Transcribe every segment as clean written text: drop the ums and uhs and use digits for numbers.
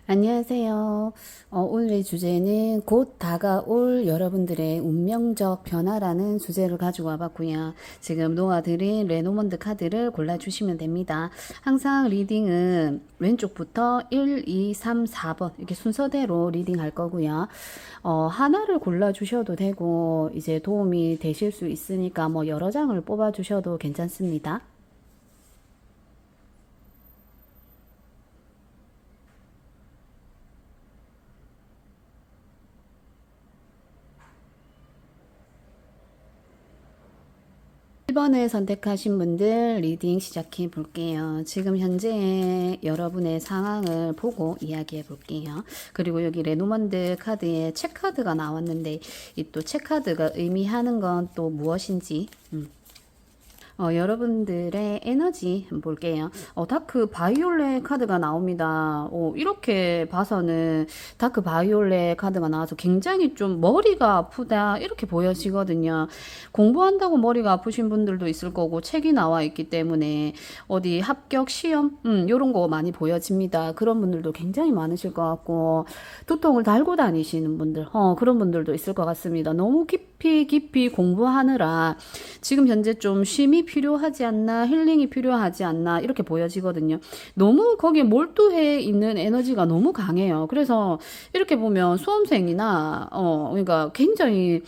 안녕하세요. 오늘의 주제는 곧 다가올 여러분들의 운명적 변화라는 주제를 가지고 와봤고요. 지금 놓아드린 레노먼드 카드를 골라주시면 됩니다. 항상 리딩은 왼쪽부터 1, 2, 3, 4번 이렇게 순서대로 리딩할 거고요. 하나를 골라주셔도 되고 이제 도움이 되실 수 있으니까 뭐 여러 장을 뽑아주셔도 괜찮습니다. 1번을 선택하신 분들 리딩 시작해 볼게요. 지금 현재 여러분의 상황을 보고 이야기해 볼게요. 그리고 여기 레노먼드 카드에 책카드가 나왔는데 이 또 책카드가 의미하는 건 또 무엇인지 여러분들의 에너지 한번 볼게요. 다크 바이올렛 카드가 나옵니다. 이렇게 봐서는 다크 바이올렛 카드가 나와서 굉장히 좀 머리가 아프다 이렇게 보여지거든요. 공부한다고 머리가 아프신 분들도 있을 거고 책이 나와 있기 때문에 어디 합격 시험 요런 거 많이 보여집니다. 그런 분들도 굉장히 많으실 것 같고 두통을 달고 다니시는 분들 그런 분들도 있을 것 같습니다. 너무 깊이 공부하느라 지금 현재 좀 쉼이 필요하지 않나, 힐링이 필요하지 않나 이렇게 보여지거든요. 너무 거기에 몰두해 있는 에너지가 너무 강해요. 그래서 이렇게 보면 수험생이나 그러니까 굉장히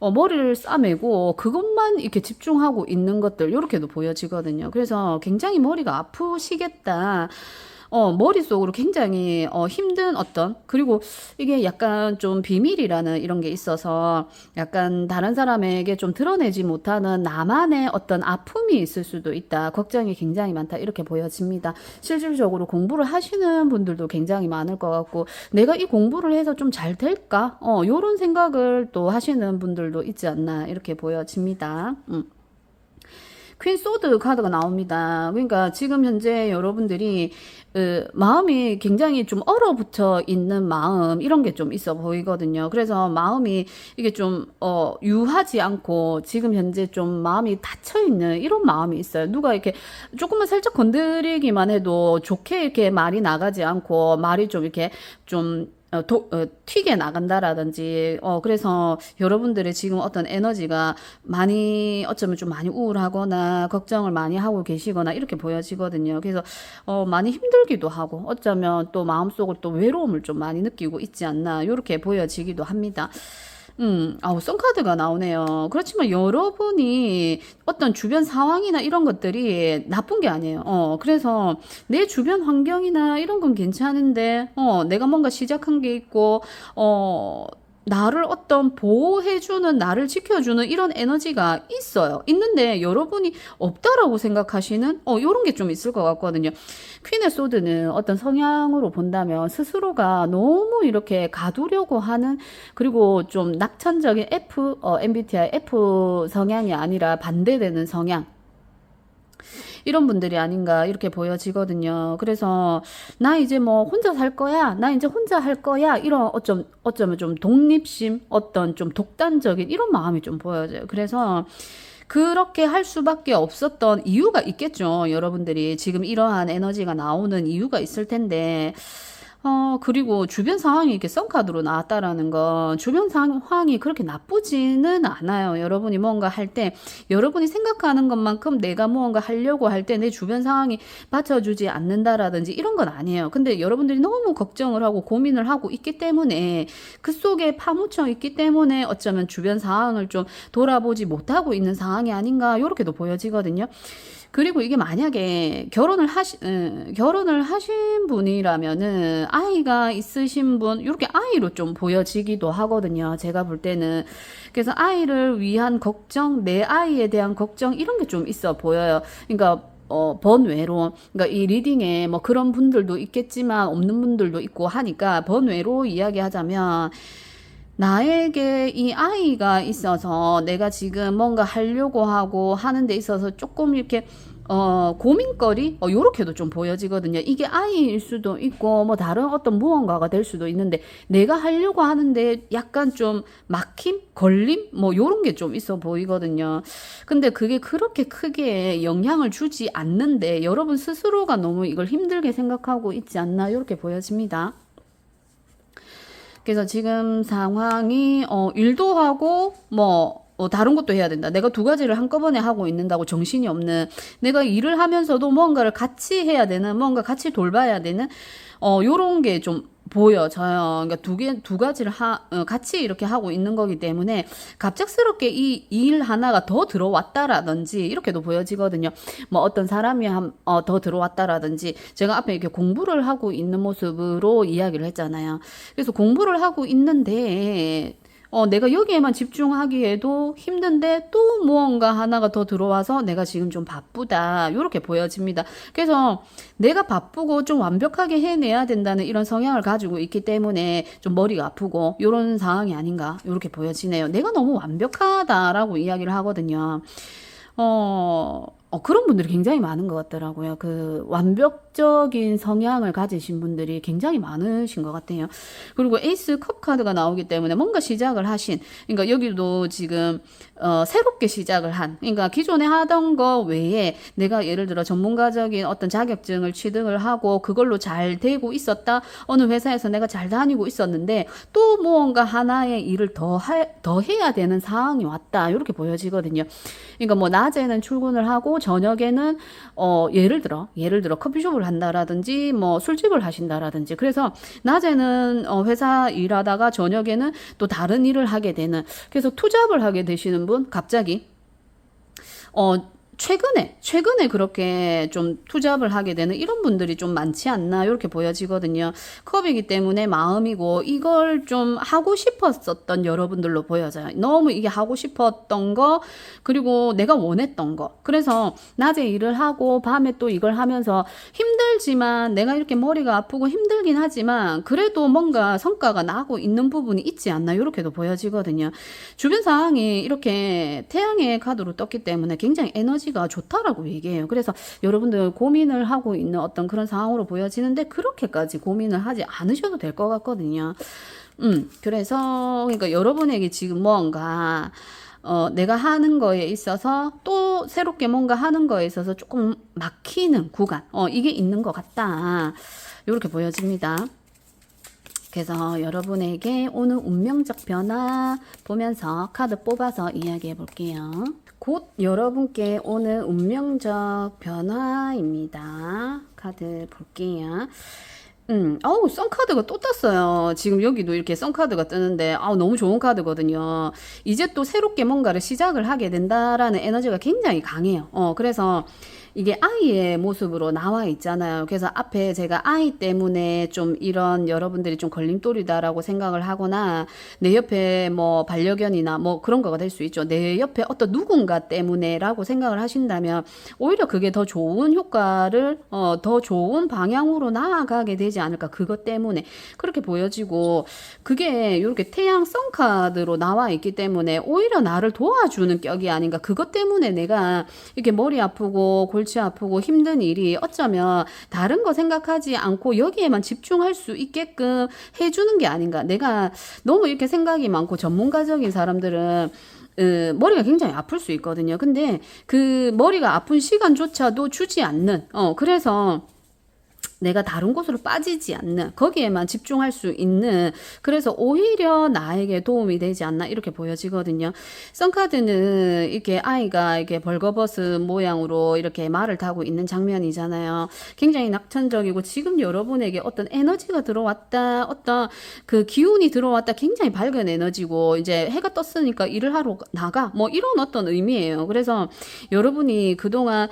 머리를 싸매고 그것만 이렇게 집중하고 있는 것들 이렇게도 보여지거든요. 그래서 굉장히 머리가 아프시겠다. 머릿속으로 굉장히 힘든 그리고 이게 약간 좀 비밀이라는 이런 게 있어서 약간 다른 사람에게 좀 드러내지 못하는 나만의 어떤 아픔이 있을 수도 있다. 걱정이 굉장히 많다. 이렇게 보여집니다. 실질적으로 공부를 하시는 분들도 굉장히 많을 것 같고 내가 이 공부를 해서 좀 잘 될까? 요런 생각을 또 하시는 분들도 있지 않나 이렇게 보여집니다. 퀸 소드 카드가 나옵니다. 그러니까 지금 현재 여러분들이 마음이 굉장히 좀 얼어붙어 있는 마음 이런 게 좀 있어 보이거든요. 그래서 마음이 이게 좀 유하지 않고 지금 현재 좀 마음이 닫혀 있는 이런 마음이 있어요. 누가 이렇게 조금만 살짝 건드리기만 해도 좋게 이렇게 말이 나가지 않고 말이 좀 이렇게 좀 튀게 나간다라든지, 그래서 여러분들의 지금 어떤 에너지가 많이, 어쩌면 좀 많이 우울하거나, 걱정을 많이 하고 계시거나, 이렇게 보여지거든요. 그래서, 많이 힘들기도 하고, 어쩌면 또 마음속으로 또 외로움을 좀 많이 느끼고 있지 않나, 이렇게 보여지기도 합니다. 선카드가 나오네요. 그렇지만 여러분이 어떤 주변 상황이나 이런 것들이 나쁜 게 아니에요. 그래서 내 주변 환경이나 이런 건 괜찮은데, 내가 뭔가 시작한 게 있고, 나를 어떤 보호해주는, 나를 지켜주는 이런 에너지가 있어요. 있는데 여러분이 없다라고 생각하시는, 요런 게 좀 있을 것 같거든요. 퀸의 소드는 어떤 성향으로 본다면 스스로가 너무 이렇게 가두려고 하는, 그리고 좀 낙천적인 MBTI F 성향이 아니라 반대되는 성향. 이런 분들이 아닌가 이렇게 보여지거든요. 그래서 나 이제 뭐 혼자 살 거야, 나 이제 혼자 할 거야 이런 어쩌면 좀 독립심, 어떤 좀 독단적인 이런 마음이 좀 보여져요. 그래서 그렇게 할 수밖에 없었던 이유가 있겠죠. 여러분들이 지금 이러한 에너지가 나오는 이유가 있을 텐데 그리고 주변 상황이 이렇게 썬카드로 나왔다라는 건 주변 상황이 그렇게 나쁘지는 않아요. 여러분이 뭔가 할 때, 여러분이 생각하는 것만큼 내가 무언가 하려고 할 때 내 주변 상황이 받쳐주지 않는다라든지 이런 건 아니에요. 근데 여러분들이 너무 걱정을 하고 고민을 하고 있기 때문에 그 속에 파묻혀 있기 때문에 어쩌면 주변 상황을 좀 돌아보지 못하고 있는 상황이 아닌가, 이렇게도 보여지거든요. 그리고 이게 만약에 결혼을 하신 분이라면은 아이가 있으신 분, 이렇게 아이로 좀 보여지기도 하거든요. 제가 볼 때는. 그래서 아이를 위한 걱정, 내 아이에 대한 걱정, 이런 게 좀 있어 보여요. 그러니까 번외로, 그러니까 이 리딩에 뭐 그런 분들도 있겠지만 없는 분들도 있고 하니까 번외로 이야기하자면 나에게 이 아이가 있어서 내가 지금 뭔가 하려고 하고 하는 데 있어서 조금 이렇게 고민거리 요렇게도 좀 보여지거든요. 이게 아이일 수도 있고 뭐 다른 어떤 무언가가 될 수도 있는데 내가 하려고 하는데 약간 좀 막힘, 걸림 뭐 요런 게 좀 있어 보이거든요. 근데 그게 그렇게 크게 영향을 주지 않는데 여러분 스스로가 너무 이걸 힘들게 생각하고 있지 않나 이렇게 보여집니다. 그래서 지금 상황이 일도 하고 뭐 다른 것도 해야 된다. 내가 두 가지를 한꺼번에 하고 있는다고 정신이 없는, 내가 일을 하면서도 뭔가를 같이 해야 되는, 뭔가 같이 돌봐야 되는 요런 게 좀 보여져요. 그러니까 두 가지를 같이 이렇게 하고 있는 거기 때문에 갑작스럽게 이 일 하나가 더 들어왔다라든지 이렇게도 보여지거든요. 뭐 어떤 사람이 더 들어왔다라든지, 제가 앞에 이렇게 공부를 하고 있는 모습으로 이야기를 했잖아요. 그래서 공부를 하고 있는데 내가 여기에만 집중하기에도 힘든데 또 무언가 하나가 더 들어와서 내가 지금 좀 바쁘다, 이렇게 보여집니다. 그래서 내가 바쁘고 좀 완벽하게 해내야 된다는 이런 성향을 가지고 있기 때문에 좀 머리가 아프고 이런 상황이 아닌가, 이렇게 보여지네요. 내가 너무 완벽하다라고 이야기를 하거든요. 그런 분들이 굉장히 많은 것 같더라고요. 그 완벽적인 성향을 가지신 분들이 굉장히 많으신 것 같아요. 그리고 에이스 컵 카드가 나오기 때문에 뭔가 시작을 하신, 그러니까 여기도 지금 새롭게 시작을 한, 그러니까 기존에 하던 거 외에 내가 예를 들어 전문가적인 어떤 자격증을 취득을 하고 그걸로 잘 되고 있었다, 어느 회사에서 내가 잘 다니고 있었는데 또 무언가 하나의 일을 더 해야 되는 상황이 왔다, 이렇게 보여지거든요. 그러니까 뭐 낮에는 출근을 하고 저녁에는 예를 들어 커피숍을 한다라든지 뭐 술집을 하신다라든지, 그래서 낮에는 회사 일하다가 저녁에는 또 다른 일을 하게 되는, 그래서 투잡을 하게 되시는 분, 갑자기 최근에 그렇게 좀 투잡을 하게 되는 이런 분들이 좀 많지 않나, 이렇게 보여지거든요. 컵이기 때문에 마음이고, 이걸 좀 하고 싶었었던 여러분들로 보여져요. 너무 이게 하고 싶었던 거, 그리고 내가 원했던 거. 그래서 낮에 일을 하고 밤에 또 이걸 하면서 힘들지만, 내가 이렇게 머리가 아프고 힘들긴 하지만 그래도 뭔가 성과가 나고 있는 부분이 있지 않나, 이렇게도 보여지거든요. 주변 상황이 이렇게 태양의 카드로 떴기 때문에 굉장히 에너지가 좋다라고 얘기해요. 그래서 여러분들 고민을 하고 있는 어떤 그런 상황으로 보여지는데, 그렇게까지 고민을 하지 않으셔도 될 것 같거든요. 그래서 그러니까 여러분에게 지금 뭔가 내가 하는 거에 있어서 또 새롭게 뭔가 하는 거에 있어서 조금 막히는 구간, 이게 있는 것 같다, 이렇게 보여집니다. 그래서 여러분에게 오늘 운명적 변화 보면서 카드 뽑아서 이야기해 볼게요. 곧 여러분께 오늘 운명적 변화입니다. 카드 볼게요. 썬카드가 또 떴어요. 지금 여기도 이렇게 썬카드가 뜨는데, 너무 좋은 카드거든요. 이제 또 새롭게 뭔가를 시작을 하게 된다라는 에너지가 굉장히 강해요. 그래서 이게 아이의 모습으로 나와 있잖아요. 그래서 앞에 제가 아이 때문에 좀 이런 여러분들이 좀 걸림돌이다라고 생각을 하거나, 내 옆에 뭐 반려견이나 뭐 그런 거가 될 수 있죠. 내 옆에 어떤 누군가 때문에라고 생각을 하신다면 오히려 그게 더 좋은 효과를 더 좋은 방향으로 나아가게 되지 않을까, 그것 때문에 그렇게 보여지고, 그게 이렇게 태양 썬카드로 나와 있기 때문에 오히려 나를 도와주는 격이 아닌가. 그것 때문에 내가 이렇게 머리 아프고 골치 아프고 힘든 일이 어쩌면 다른 거 생각하지 않고 여기에만 집중할 수 있게끔 해주는 게 아닌가. 내가 너무 이렇게 생각이 많고 전문가적인 사람들은 머리가 굉장히 아플 수 있거든요. 근데 그 머리가 아픈 시간조차도 주지 않는, 그래서 내가 다른 곳으로 빠지지 않는, 거기에만 집중할 수 있는, 그래서 오히려 나에게 도움이 되지 않나, 이렇게 보여지거든요. 썬카드는 이렇게 아이가 이렇게 벌거벗은 모양으로 이렇게 말을 타고 있는 장면이잖아요. 굉장히 낙천적이고, 지금 여러분에게 어떤 에너지가 들어왔다, 어떤 그 기운이 들어왔다, 굉장히 밝은 에너지고, 이제 해가 떴으니까 일을 하러 나가, 뭐 이런 어떤 의미예요. 그래서 여러분이 그동안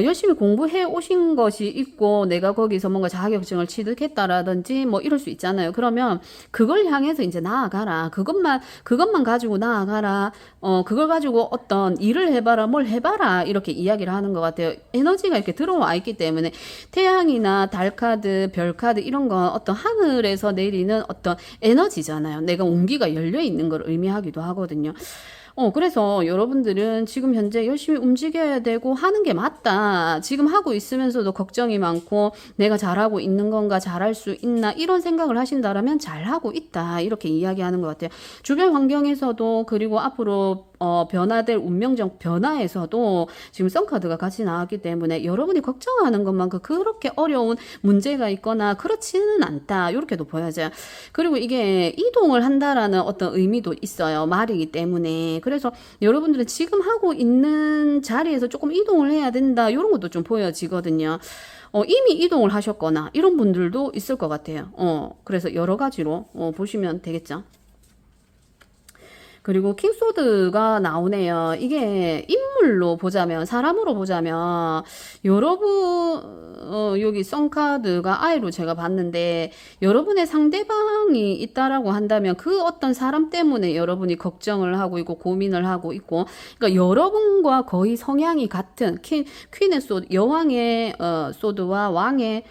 열심히 공부해 오신 것이 있고, 내가 거기서 뭔가 자격증을 취득했다라든지 뭐 이럴 수 있잖아요. 그러면 그걸 향해서 이제 나아가라. 그것만 가지고 나아가라. 그걸 가지고 어떤 일을 해봐라, 뭘 해봐라, 이렇게 이야기를 하는 것 같아요. 에너지가 이렇게 들어와 있기 때문에, 태양이나 달 카드, 별 카드 이런 건 어떤 하늘에서 내리는 어떤 에너지잖아요. 내가 온기가 열려 있는 걸 의미하기도 하거든요. 그래서 여러분들은 지금 현재 열심히 움직여야 되고 하는 게 맞다. 지금 하고 있으면서도 걱정이 많고 내가 잘하고 있는 건가, 잘할 수 있나 이런 생각을 하신다라면 잘하고 있다. 이렇게 이야기하는 것 같아요. 주변 환경에서도 그리고 앞으로 변화될 운명적 변화에서도 지금 썬카드가 같이 나왔기 때문에 여러분이 걱정하는 것만큼 그렇게 어려운 문제가 있거나 그렇지는 않다. 이렇게도 보여져요. 그리고 이게 이동을 한다라는 어떤 의미도 있어요. 말이기 때문에. 그래서 여러분들은 지금 하고 있는 자리에서 조금 이동을 해야 된다. 이런 것도 좀 보여지거든요. 이미 이동을 하셨거나 이런 분들도 있을 것 같아요. 그래서 여러 가지로 보시면 되겠죠. 그리고 킹소드가 나오네요. 이게 인물로 보자면, 사람으로 보자면, 여러분, 여기 썬카드가 아이로 제가 봤는데, 여러분의 상대방이 있다라고 한다면, 그 어떤 사람 때문에 여러분이 걱정을 하고 있고, 고민을 하고 있고, 그러니까 여러분과 거의 성향이 같은, 퀸의 소드, 여왕의 소드와 왕의,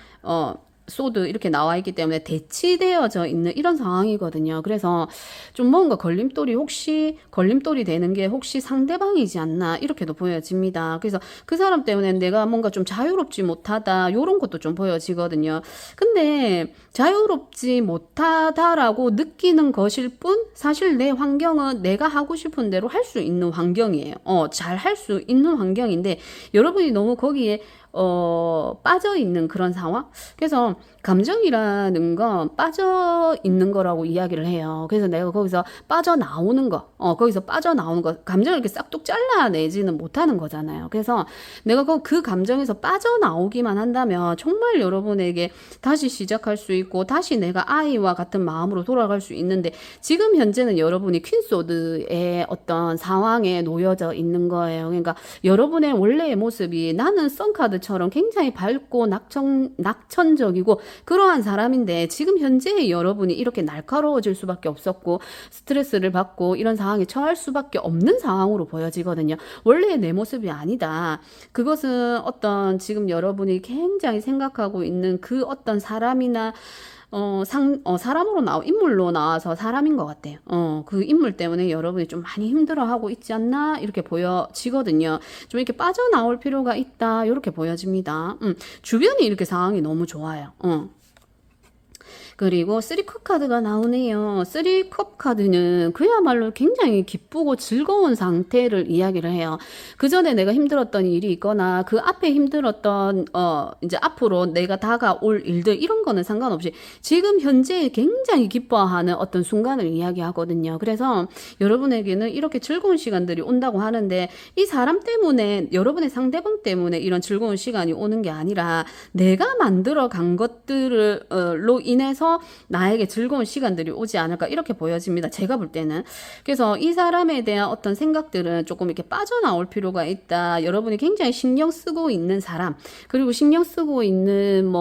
소드 이렇게 나와 있기 때문에 대치되어져 있는 이런 상황이거든요. 그래서 좀 뭔가 걸림돌이 되는 게 혹시 상대방이지 않나 이렇게도 보여집니다. 그래서 그 사람 때문에 내가 뭔가 좀 자유롭지 못하다 이런 것도 좀 보여지거든요. 근데 자유롭지 못하다라고 느끼는 것일 뿐 사실 내 환경은 내가 하고 싶은 대로 할 수 있는 환경이에요. 잘 할 수 있는 환경인데 여러분이 너무 거기에 빠져 있는 그런 상황? 그래서 감정이라는 건 빠져 있는 거라고 이야기를 해요. 그래서 내가 거기서 빠져나오는 거, 거기서 빠져나오는 거, 감정을 이렇게 싹둑 잘라내지는 못하는 거잖아요. 그래서 내가 그 감정에서 빠져나오기만 한다면 정말 여러분에게 다시 시작할 수 있고, 다시 내가 아이와 같은 마음으로 돌아갈 수 있는데, 지금 현재는 여러분이 퀸소드의 어떤 상황에 놓여져 있는 거예요. 그러니까 여러분의 원래의 모습이 나는 썬카드처럼 굉장히 밝고 낙천적이고 그러한 사람인데 지금 현재 여러분이 이렇게 날카로워질 수밖에 없었고 스트레스를 받고 이런 상황에 처할 수밖에 없는 상황으로 보여지거든요. 원래 내 모습이 아니다. 그것은 어떤 지금 여러분이 굉장히 생각하고 있는 그 어떤 사람이나 사람으로 인물로 나와서 사람인 것 같아요. 그 인물 때문에 여러분이 좀 많이 힘들어하고 있지 않나? 이렇게 보여지거든요. 좀 이렇게 빠져나올 필요가 있다. 이렇게 보여집니다. 주변이 이렇게 상황이 너무 좋아요. 그리고 3컵 카드가 나오네요. 3컵 카드는 그야말로 굉장히 기쁘고 즐거운 상태를 이야기를 해요. 그 전에 내가 힘들었던 일이 있거나 그 앞에 힘들었던 이제 앞으로 내가 다가올 일들 이런 거는 상관없이 지금 현재 굉장히 기뻐하는 어떤 순간을 이야기하거든요. 그래서 여러분에게는 이렇게 즐거운 시간들이 온다고 하는데 이 사람 때문에 여러분의 상대방 때문에 이런 즐거운 시간이 오는 게 아니라 내가 만들어 간 것들로 인해서 나에게 즐거운 시간들이 오지 않을까 이렇게 보여집니다. 제가 볼 때는. 그래서 이 사람에 대한 어떤 생각들은 조금 이렇게 빠져나올 필요가 있다. 여러분이 굉장히 신경 쓰고 있는 사람, 그리고 신경 쓰고 있는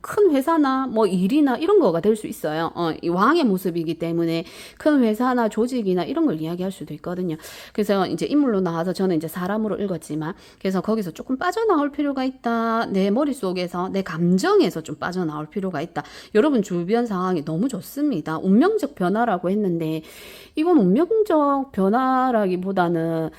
큰 회사나 일이나 이런 거가 될 수 있어요. 이 왕의 모습이기 때문에 큰 회사나 조직이나 이런 걸 이야기할 수도 있거든요. 그래서 이제 인물로 나와서 저는 이제 사람으로 읽었지만 그래서 거기서 조금 빠져나올 필요가 있다. 내 머릿속에서 내 감정에서 좀 빠져나올 필요가 있다. 여러분 주변 상황이 너무 좋습니다. 운명적 변화라고 했는데 이건 운명적 변화라기보다는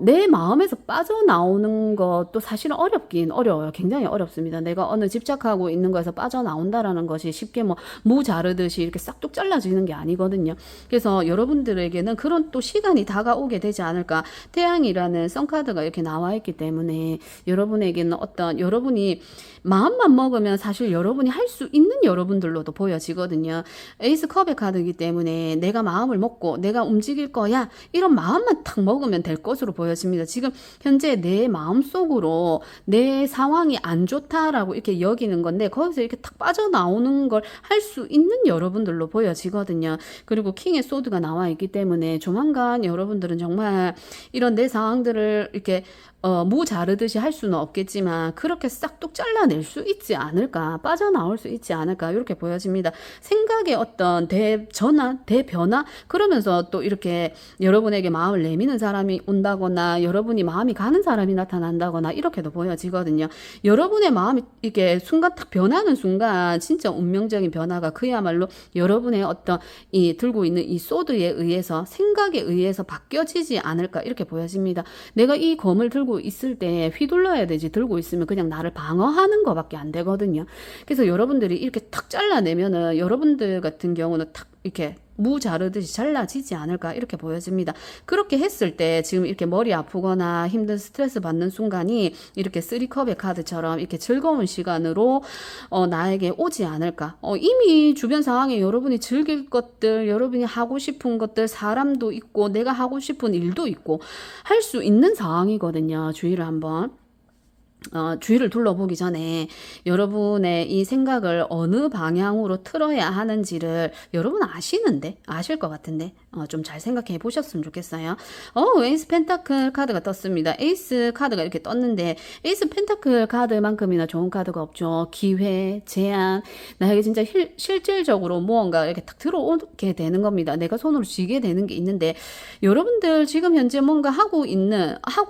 내 마음에서 빠져나오는 것도 사실은 어렵긴 어려워요. 굉장히 어렵습니다. 내가 어느 집착하고 있는 거에서 빠져나온다라는 것이 쉽게 무 자르듯이 이렇게 싹둑 잘라지는 게 아니거든요. 그래서 여러분들에게는 그런 또 시간이 다가오게 되지 않을까. 태양이라는 썬카드가 이렇게 나와 있기 때문에 여러분에게는 여러분이 마음만 먹으면 사실 여러분이 할 수 있는 여러분들로도 보여지거든요. 에이스 컵의 카드이기 때문에 내가 마음을 먹고 내가 움직일 거야. 이런 마음만 탁 먹으면 될 것으로 보여집니다. 지금 현재 내 마음속으로 내 상황이 안 좋다라고 이렇게 여기는 건데 거기서 이렇게 탁 빠져나오는 걸 할 수 있는 여러분들로 보여지거든요. 그리고 킹의 소드가 나와 있기 때문에 조만간 여러분들은 정말 이런 내 상황들을 이렇게 무 자르듯이 할 수는 없겠지만 그렇게 싹둑 잘라낼 수 있지 않을까, 빠져나올 수 있지 않을까, 이렇게 보여집니다. 생각의 어떤 대전환, 대변화, 그러면서 또 이렇게 여러분에게 마음을 내미는 사람이 온다거나 여러분이 마음이 가는 사람이 나타난다거나 이렇게도 보여지거든요. 여러분의 마음이 이게 순간 딱 변하는 순간 진짜 운명적인 변화가 그야말로 여러분의 어떤 이 들고 있는 이 소드에 의해서, 생각에 의해서 바뀌어지지 않을까, 이렇게 보여집니다. 내가 이 검을 들고 있을 때 휘둘러야 되지, 들고 있으면 그냥 나를 방어하는 것밖에 안 되거든요. 그래서 여러분들이 이렇게 탁 잘라내면은 여러분들 같은 경우는 탁 이렇게 무 자르듯이 잘라지지 않을까, 이렇게 보여집니다. 그렇게 했을 때 지금 이렇게 머리 아프거나 힘든 스트레스 받는 순간이 이렇게 3컵의 카드처럼 이렇게 즐거운 시간으로 나에게 오지 않을까. 이미 주변 상황에 여러분이 즐길 것들, 여러분이 하고 싶은 것들, 사람도 있고 내가 하고 싶은 일도 있고 할 수 있는 상황이거든요. 주의를 한번 주위를 둘러보기 전에 여러분의 이 생각을 어느 방향으로 틀어야 하는지를 여러분 아시는데, 아실 것 같은데 좀 잘 생각해 보셨으면 좋겠어요. 에이스 펜타클 카드가 떴습니다. 에이스 카드가 이렇게 떴는데 에이스 펜타클 카드만큼이나 좋은 카드가 없죠. 기회, 제안, 나에게 진짜 실질적으로 무언가 이렇게 딱 들어오게 되는 겁니다. 내가 손으로 쥐게 되는 게 있는데, 여러분들 지금 현재 뭔가 하고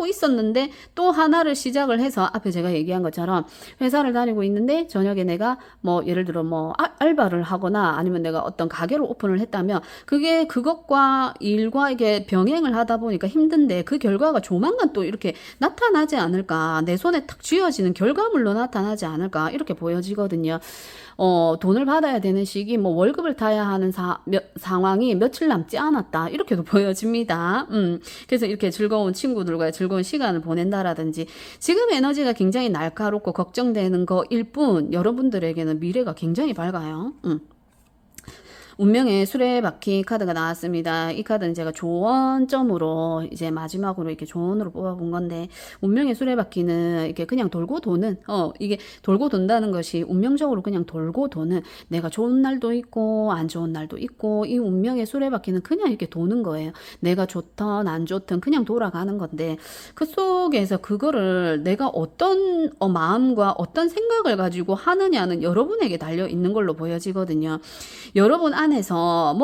있었는데 또 하나를 시작을 해서, 앞에 제가 얘기한 것처럼 회사를 다니고 있는데 저녁에 내가 뭐 예를 들어 뭐 알바를 하거나 아니면 내가 어떤 가게를 오픈을 했다면 그게 그것과 일과 이게 병행을 하다 보니까 힘든데 그 결과가 조만간 또 이렇게 나타나지 않을까, 내 손에 탁 쥐어지는 결과물로 나타나지 않을까, 이렇게 보여지거든요. 돈을 받아야 되는 시기, 뭐 월급을 타야 하는 상황이 며칠 남지 않았다, 이렇게도 보여집니다. 그래서 이렇게 즐거운 친구들과의 즐거운 시간을 보낸다라든지, 지금 에너지가 굉장히 날카롭고 걱정되는 거일 뿐 여러분들에게는 미래가 굉장히 밝아요. 운명의 수레바퀴 카드가 나왔습니다. 이 카드는 제가 조언점으로 이제 마지막으로 이렇게 조언으로 뽑아본 건데, 운명의 수레바퀴는 이게 그냥 돌고 도는, 이게 돌고 돈다는 것이 운명적으로 그냥 돌고 도는, 내가 좋은 날도 있고 안 좋은 날도 있고, 이 운명의 수레바퀴는 그냥 이렇게 도는 거예요. 내가 좋든 안 좋든 그냥 돌아가는 건데, 그 속에서 그거를 내가 어떤 마음과 어떤 생각을 가지고 하느냐는 여러분에게 달려 있는 걸로 보여지거든요. 여러분 안에서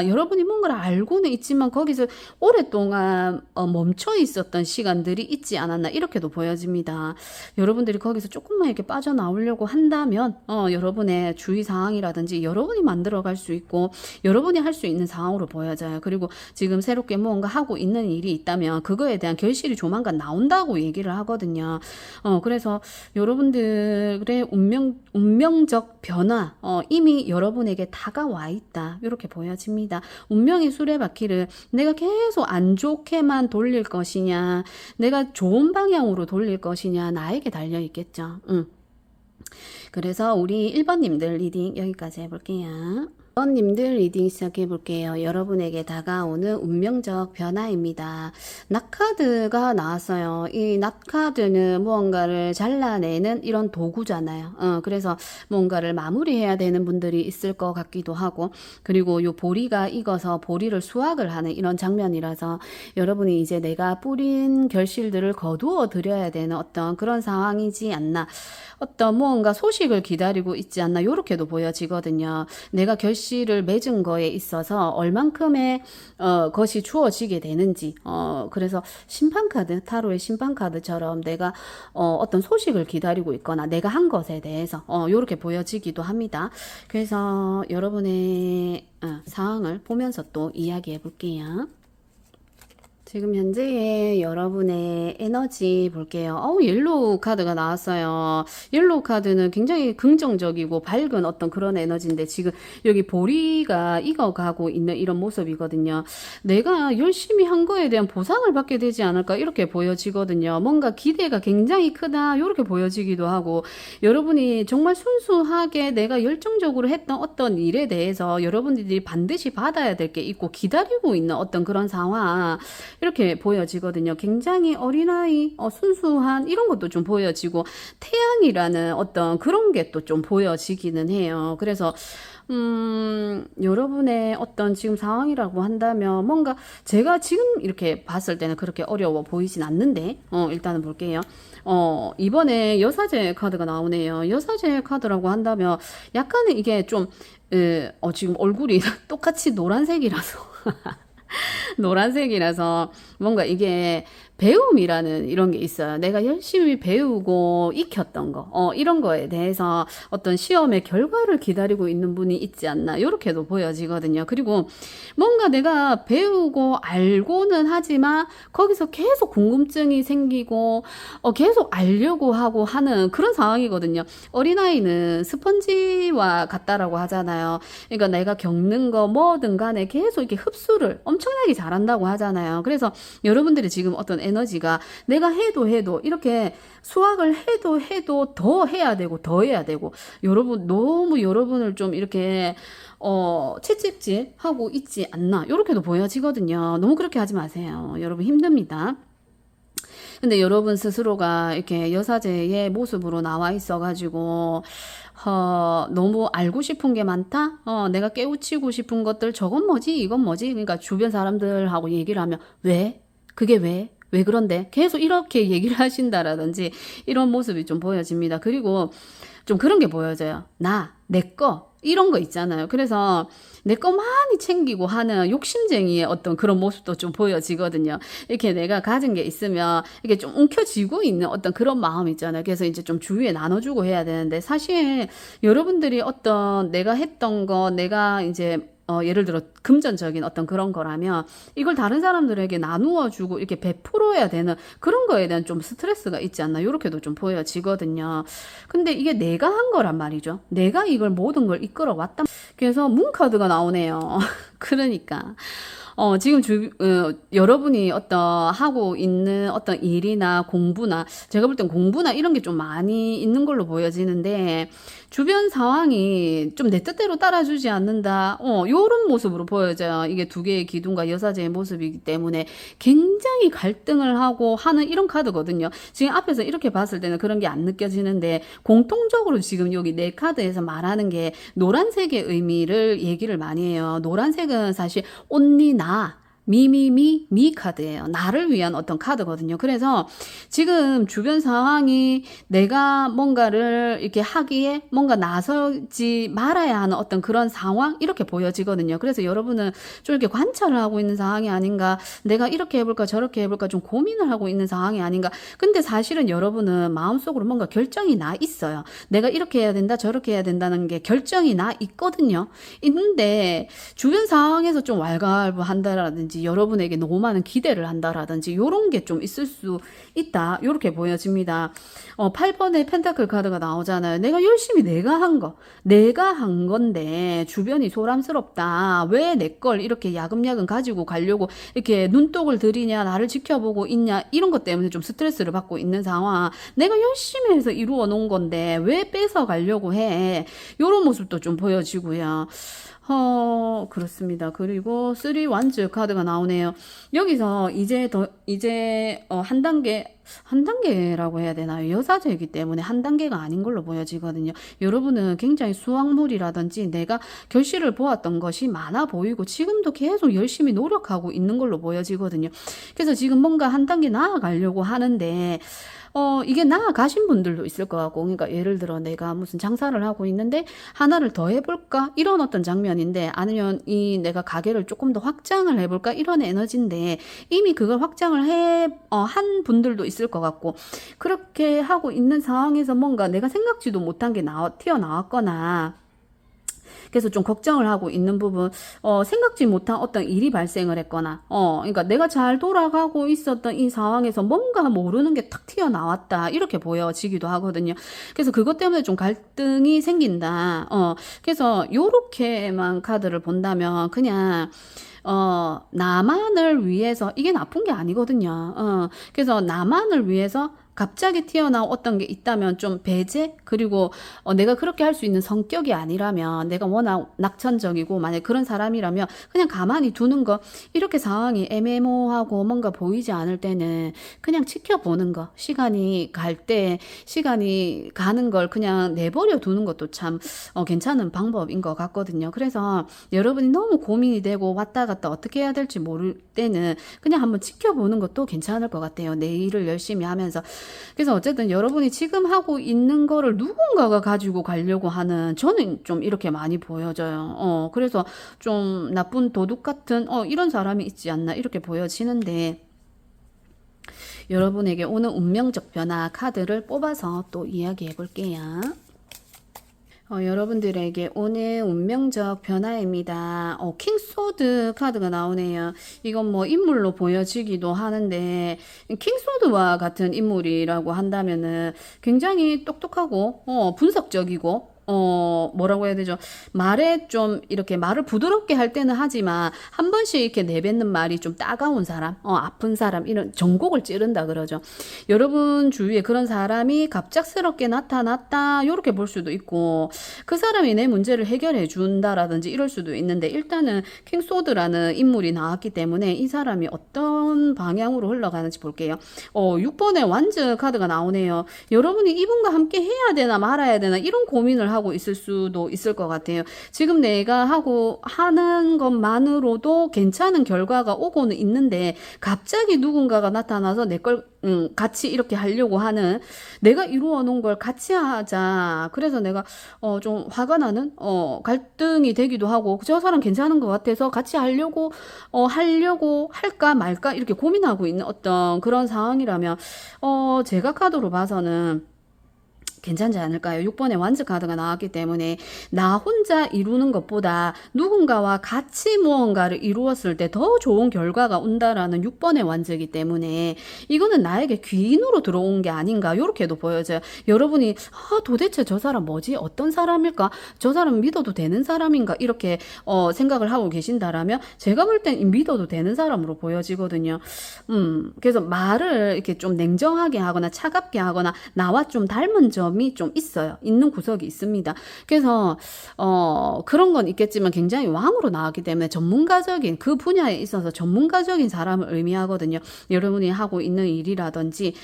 여러분이 뭔가를 알고는 있지만 거기서 오랫동안 멈춰 있었던 시간들이 있지 않았나, 이렇게도 보여집니다. 여러분들이 거기서 조금만 이렇게 빠져나오려고 한다면 여러분의 주의 사항이라든지 여러분이 만들어갈 수 있고 여러분이 할 수 있는 상황으로 보여져요. 그리고 지금 새롭게 뭔가 하고 있는 일이 있다면 그거에 대한 결실이 조만간 나온다고 얘기를 하거든요. 그래서 여러분들의 운명적 변화 이미 여러분에게 다가와 있다, 이렇게 보여집니다. 운명의 수레바퀴를 내가 계속 안 좋게만 돌릴 것이냐, 내가 좋은 방향으로 돌릴 것이냐, 나에게 달려 있겠죠. 그래서 우리 1번님들 리딩 여기까지 해볼게요. 1번님들 리딩 시작해 볼게요. 여러분에게 다가오는 운명적 변화입니다. 낫카드가 나왔어요. 이 낫카드는 무언가를 잘라내는 이런 도구잖아요. 그래서 뭔가를 마무리해야 되는 분들이 있을 것 같기도 하고, 그리고 요 보리가 익어서 보리를 수확을 하는 이런 장면이라서 여러분이 이제 내가 뿌린 결실들을 거두어 드려야 되는 어떤 그런 상황이지 않나, 어떤 무언가 소식을 기다리고 있지 않나, 요렇게도 보여지거든요. 내가 결실을 맺은 거에 있어서 얼만큼의 것이 주어지게 되는지, 그래서 심판카드, 타로의 심판카드처럼 내가 어떤 소식을 기다리고 있거나 내가 한 것에 대해서 요렇게 보여지기도 합니다. 그래서 여러분의 상황을 보면서 또 이야기해 볼게요. 지금 현재의 여러분의 에너지 볼게요. 옐로우 카드가 나왔어요. 옐로우 카드는 굉장히 긍정적이고 밝은 어떤 그런 에너지인데, 지금 여기 보리가 익어가고 있는 이런 모습이거든요. 내가 열심히 한 거에 대한 보상을 받게 되지 않을까, 이렇게 보여지거든요. 뭔가 기대가 굉장히 크다, 이렇게 보여지기도 하고, 여러분이 정말 순수하게 내가 열정적으로 했던 어떤 일에 대해서 여러분들이 반드시 받아야 될 게 있고 기다리고 있는 어떤 그런 상황, 이렇게 보여지거든요. 굉장히 어린아이, 순수한 이런 것도 좀 보여지고 태양이라는 어떤 그런 게 또 좀 보여지기는 해요. 그래서 여러분의 어떤 지금 상황이라고 한다면 뭔가 제가 지금 이렇게 봤을 때는 그렇게 어려워 보이진 않는데, 일단은 볼게요. 이번에 여사제 카드가 나오네요. 여사제 카드라고 한다면 약간은 이게 좀, 지금 얼굴이 똑같이 노란색이라서. 노란색이라서 뭔가 이게 배움이라는 이런 게 있어요. 내가 열심히 배우고 익혔던 거, 이런 거에 대해서 어떤 시험의 결과를 기다리고 있는 분이 있지 않나, 이렇게도 보여지거든요. 그리고 뭔가 내가 배우고 알고는 하지만 거기서 계속 궁금증이 생기고, 계속 알려고 하고 하는 그런 상황이거든요. 어린아이는 스펀지와 같다라고 하잖아요. 그러니까 내가 겪는 거 뭐든 간에 계속 이렇게 흡수를 엄청나게 잘한다고 하잖아요. 그래서 여러분들이 지금 어떤 에너지가 내가 해도 이렇게 수학을 해도 더 해야 되고 더 해야 되고, 여러분 너무 여러분을 좀 이렇게 채찍질하고 있지 않나, 이렇게도 보여지거든요. 너무 그렇게 하지 마세요. 여러분 힘듭니다. 근데 여러분 스스로가 이렇게 여사제의 모습으로 나와 있어가지고 너무 알고 싶은 게 많다? 내가 깨우치고 싶은 것들, 저건 뭐지? 이건 뭐지? 그러니까 주변 사람들하고 얘기를 하면 왜? 그게 왜? 왜 그런데? 계속 이렇게 얘기를 하신다라든지 이런 모습이 좀 보여집니다. 그리고 좀 그런 게 보여져요. 내 거, 이런 거 있잖아요. 그래서 내 거 많이 챙기고 하는 욕심쟁이의 어떤 그런 모습도 좀 보여지거든요. 이렇게 내가 가진 게 있으면 이게 좀 움켜쥐고 있는 어떤 그런 마음 있잖아요. 그래서 이제 좀 주위에 나눠주고 해야 되는데, 사실 여러분들이 어떤 내가 했던 거, 내가 이제 예를 들어 금전적인 어떤 그런 거라면 이걸 다른 사람들에게 나누어 주고 이렇게 베풀어야 되는 그런 거에 대한 좀 스트레스가 있지 않나, 이렇게도 좀 보여지거든요. 근데 이게 내가 한 거란 말이죠. 내가 이걸 모든 걸 이끌어 왔다. 그래서 문 카드가 나오네요. 그러니까 지금 여러분이 하고 있는 어떤 일이나 공부나, 제가 볼 땐 공부나 이런 게 좀 많이 있는 걸로 보여지는데, 주변 상황이 좀 내 뜻대로 따라주지 않는다, 요런 모습으로 보여져요. 이게 두 개의 기둥과 여사제의 모습이기 때문에 굉장히 갈등을 하고 하는 이런 카드거든요. 지금 앞에서 이렇게 봤을 때는 그런 게 안 느껴지는데, 공통적으로 지금 여기 네 카드에서 말하는 게 노란색의 의미를 얘기를 많이 해요. 노란색은 사실 온리 나, 미 카드예요. 나를 위한 어떤 카드거든요. 그래서 지금 주변 상황이 내가 뭔가를 이렇게 하기에 뭔가 나서지 말아야 하는 어떤 그런 상황, 이렇게 보여지거든요. 그래서 여러분은 좀 이렇게 관찰을 하고 있는 상황이 아닌가, 내가 이렇게 해볼까 저렇게 해볼까 좀 고민을 하고 있는 상황이 아닌가. 근데 사실은 여러분은 마음속으로 뭔가 결정이 나 있어요. 내가 이렇게 해야 된다 저렇게 해야 된다는 게 결정이 나 있거든요. 있는데 주변 상황에서 좀 왈가왈부한다라든지 여러분에게 너무 많은 기대를 한다라든지 이런 게 좀 있을 수 있다, 이렇게 보여집니다. 8번의 펜타클 카드가 나오잖아요. 내가 열심히 내가 한 건데 주변이 소란스럽다, 왜 내 걸 이렇게 야금야금 가지고 가려고 이렇게 눈독을 들이냐, 나를 지켜보고 있냐, 이런 것 때문에 좀 스트레스를 받고 있는 상황. 내가 열심히 해서 이루어 놓은 건데 왜 뺏어 가려고 해, 이런 모습도 좀 보여지고요. 그렇습니다. 그리고 3 완즈 카드가 나오네요. 여기서 이제 한 단계라고 해야 되나요? 여사제이기 때문에 한 단계가 아닌 걸로 보여지거든요. 여러분은 굉장히 수확물이라든지 내가 결실을 보았던 것이 많아 보이고 지금도 계속 열심히 노력하고 있는 걸로 보여지거든요. 그래서 지금 뭔가 한 단계 나아가려고 하는데, 이게 나아가신 분들도 있을 것 같고, 그러니까 예를 들어 내가 무슨 장사를 하고 있는데 하나를 더 해볼까, 이런 어떤 장면인데, 아니면 내가 가게를 조금 더 확장을 해볼까, 이런 에너지인데 이미 그걸 확장을 한 분들도 있을 것 같고, 그렇게 하고 있는 상황에서 뭔가 내가 생각지도 못한 게 튀어나왔거나, 그래서 좀 걱정을 하고 있는 부분, 생각지 못한 어떤 일이 발생을 했거나, 그러니까 내가 잘 돌아가고 있었던 이 상황에서 뭔가 모르는 게 탁 튀어나왔다, 이렇게 보여지기도 하거든요. 그래서 그것 때문에 좀 갈등이 생긴다. 그래서 요렇게만 카드를 본다면 그냥 나만을 위해서, 이게 나쁜 게 아니거든요. 그래서 나만을 위해서 갑자기 튀어나온 어떤 게 있다면 좀 배제? 그리고 내가 그렇게 할 수 있는 성격이 아니라면, 내가 워낙 낙천적이고 만약 그런 사람이라면 그냥 가만히 두는 거, 이렇게 상황이 애매모호하고 뭔가 보이지 않을 때는 그냥 지켜보는 거, 시간이 갈 때 시간이 가는 걸 그냥 내버려 두는 것도 참 괜찮은 방법인 것 같거든요. 그래서 여러분이 너무 고민이 되고 왔다 갔다 어떻게 해야 될지 모를 때는 그냥 한번 지켜보는 것도 괜찮을 것 같아요. 내 일을 열심히 하면서. 그래서 어쨌든 여러분이 지금 하고 있는 거를 누군가가 가지고 가려고 하는, 저는 좀 이렇게 많이 보여져요. 그래서 좀 나쁜 도둑 같은 이런 사람이 있지 않나 이렇게 보여지는데, 여러분에게 오는 운명적 변화 카드를 뽑아서 또 이야기해 볼게요. 여러분들에게 오늘 운명적 변화입니다. 킹소드 카드가 나오네요. 이건 뭐 인물로 보여지기도 하는데, 킹소드와 같은 인물이라고 한다면은 굉장히 똑똑하고 분석적이고, 뭐라고 해야 되죠? 말에 좀 이렇게 말을 부드럽게 할 때는 하지만 한 번씩 이렇게 내뱉는 말이 좀 따가운 사람, 아픈 사람, 이런 전곡을 찌른다 그러죠. 여러분 주위에 그런 사람이 갑작스럽게 나타났다, 요렇게 볼 수도 있고, 그 사람이 내 문제를 해결해 준다라든지 이럴 수도 있는데, 일단은 킹소드라는 인물이 나왔기 때문에 이 사람이 어떤 방향으로 흘러가는지 볼게요. 6번의 완즈 카드가 나오네요. 여러분이 이분과 함께 해야 되나 말아야 되나 이런 고민을 하고 있을 수도 있을 것 같아요. 지금 내가 하는 것만으로도 괜찮은 결과가 오고는 있는데, 갑자기 누군가가 나타나서 내 걸 같이 이렇게 하려고 하는, 내가 이루어 놓은 걸 같이 하자. 그래서 내가 좀 화가 나는 갈등이 되기도 하고, 저 사람 괜찮은 것 같아서 같이 하려고 할까 말까 이렇게 고민하고 있는 어떤 그런 상황이라면, 제가 카드로 봐서는 괜찮지 않을까요? 6번의 완즈 카드가 나왔기 때문에 나 혼자 이루는 것보다 누군가와 같이 무언가를 이루었을 때 더 좋은 결과가 온다라는 6번의 완즈이기 때문에 이거는 나에게 귀인으로 들어온 게 아닌가, 이렇게도 보여져요. 여러분이 도대체 저 사람 뭐지? 어떤 사람일까? 저 사람 믿어도 되는 사람인가? 이렇게 생각을 하고 계신다라면 제가 볼 땐 믿어도 되는 사람으로 보여지거든요. 그래서 말을 이렇게 좀 냉정하게 하거나 차갑게 하거나 나와 좀 닮은 점이 좀 있어요. 있는 구석이 있습니다. 그래서 그런 건 있겠지만 굉장히 왕으로 나왔기 때문에 전문가적인, 그 분야에 있어서 전문가적인 사람을 의미하거든요. 여러분이 하고 있는 일이라든지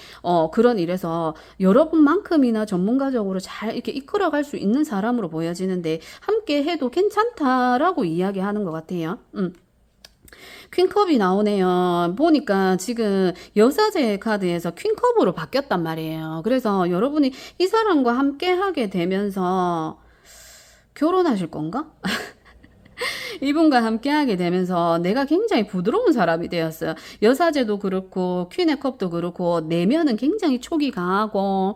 그런 일에서 여러분만큼이나 전문가적으로 잘 이렇게 이끌어갈 수 있는 사람으로 보여지는데, 함께 해도 괜찮다라고 이야기하는 것 같아요. 퀸컵이 나오네요. 보니까 지금 여사제 카드에서 퀸컵으로 바뀌었단 말이에요. 그래서 여러분이 이 사람과 함께 하게 되면서 결혼하실 건가? 이분과 함께하게 되면서 내가 굉장히 부드러운 사람이 되었어요. 여사제도 그렇고 퀸의 컵도 그렇고, 내면은 굉장히 촉이 강하고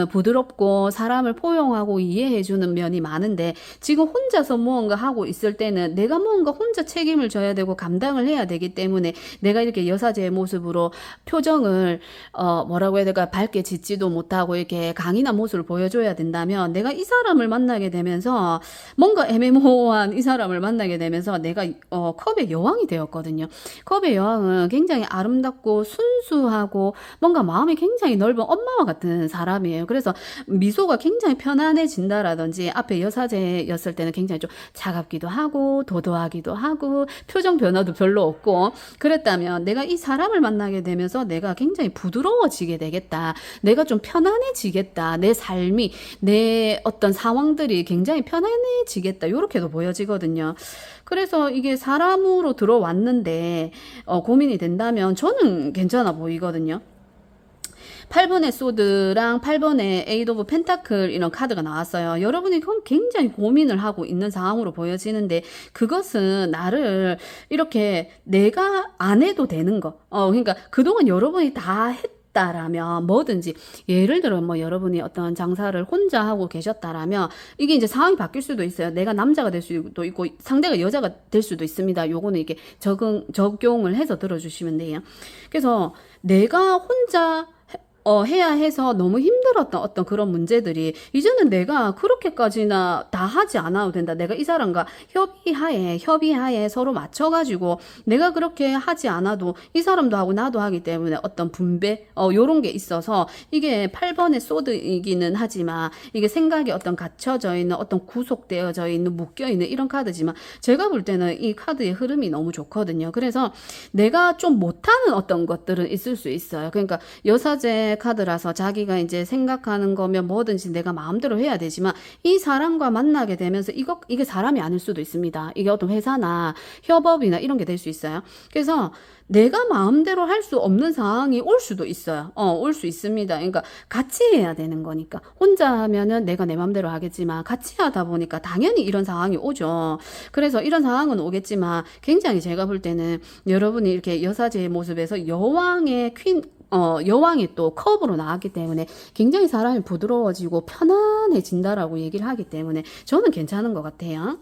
부드럽고 사람을 포용하고 이해해주는 면이 많은데, 지금 혼자서 무언가 하고 있을 때는 내가 무언가 혼자 책임을 져야 되고 감당을 해야 되기 때문에, 내가 이렇게 여사제의 모습으로 표정을 뭐라고 해야 될까, 밝게 짓지도 못하고 이렇게 강인한 모습을 보여줘야 된다면, 내가 이 사람을 만나게 되면서 뭔가 애매모호한 이 사람을 만나게 되면서 내가 컵의 여왕이 되었거든요. 컵의 여왕은 굉장히 아름답고 순수하고 뭔가 마음이 굉장히 넓은 엄마와 같은 사람이에요. 그래서 미소가 굉장히 편안해진다라든지, 앞에 여사제였을 때는 굉장히 좀 차갑기도 하고 도도하기도 하고 표정 변화도 별로 없고, 그랬다면 내가 이 사람을 만나게 되면서 내가 굉장히 부드러워지게 되겠다, 내가 좀 편안해지겠다, 내 삶이, 내 어떤 상황들이 굉장히 편안해지겠다, 이렇게도 보여지거든요. 그래서 이게 사람으로 들어왔는데 고민이 된다면 저는 괜찮아 보이거든요. 8번의 소드랑 8번의 에이드 오브 펜타클, 이런 카드가 나왔어요. 여러분이 굉장히 고민을 하고 있는 상황으로 보여지는데, 그것은 나를 이렇게 내가 안 해도 되는 거, 그러니까 그동안 여러분이 다 했다라면, 뭐든지, 예를 들어 뭐 여러분이 어떤 장사를 혼자 하고 계셨다라면 이게 이제 상황이 바뀔 수도 있어요. 내가 남자가 될 수도 있고 상대가 여자가 될 수도 있습니다. 요거는 이게 적용을 해서 들어주시면 돼요. 그래서 내가 혼자 해야 해서 너무 힘들었던 어떤 그런 문제들이 이제는 내가 그렇게까지나 다 하지 않아도 된다. 내가 이 사람과 협의하에 서로 맞춰가지고 내가 그렇게 하지 않아도 이 사람도 하고 나도 하기 때문에 어떤 분배, 요런 게 있어서 이게 8번의 소드이기는 하지만 이게 생각이 어떤 갇혀져 있는 어떤 구속되어져 있는 묶여있는 이런 카드지만 제가 볼 때는 이 카드의 흐름이 너무 좋거든요. 그래서 내가 좀 못하는 어떤 것들은 있을 수 있어요. 그러니까 여사제 카드라서 자기가 이제 생각하는 거면 뭐든지 내가 마음대로 해야 되지만 이 사람과 만나게 되면서 이게 사람이 아닐 수도 있습니다. 이게 어떤 회사나 협업이나 이런 게 될 수 있어요. 그래서 내가 마음대로 할 수 없는 상황이 올 수도 있어요. 올 수 있습니다. 그러니까 같이 해야 되는 거니까. 혼자 하면은 내가 내 마음대로 하겠지만 같이 하다 보니까 당연히 이런 상황이 오죠. 그래서 이런 상황은 오겠지만 굉장히 제가 볼 때는 여러분이 이렇게 여사제의 모습에서 여왕이 또 컵으로 나왔기 때문에 굉장히 사람이 부드러워지고 편안해진다라고 얘기를 하기 때문에 저는 괜찮은 것 같아요.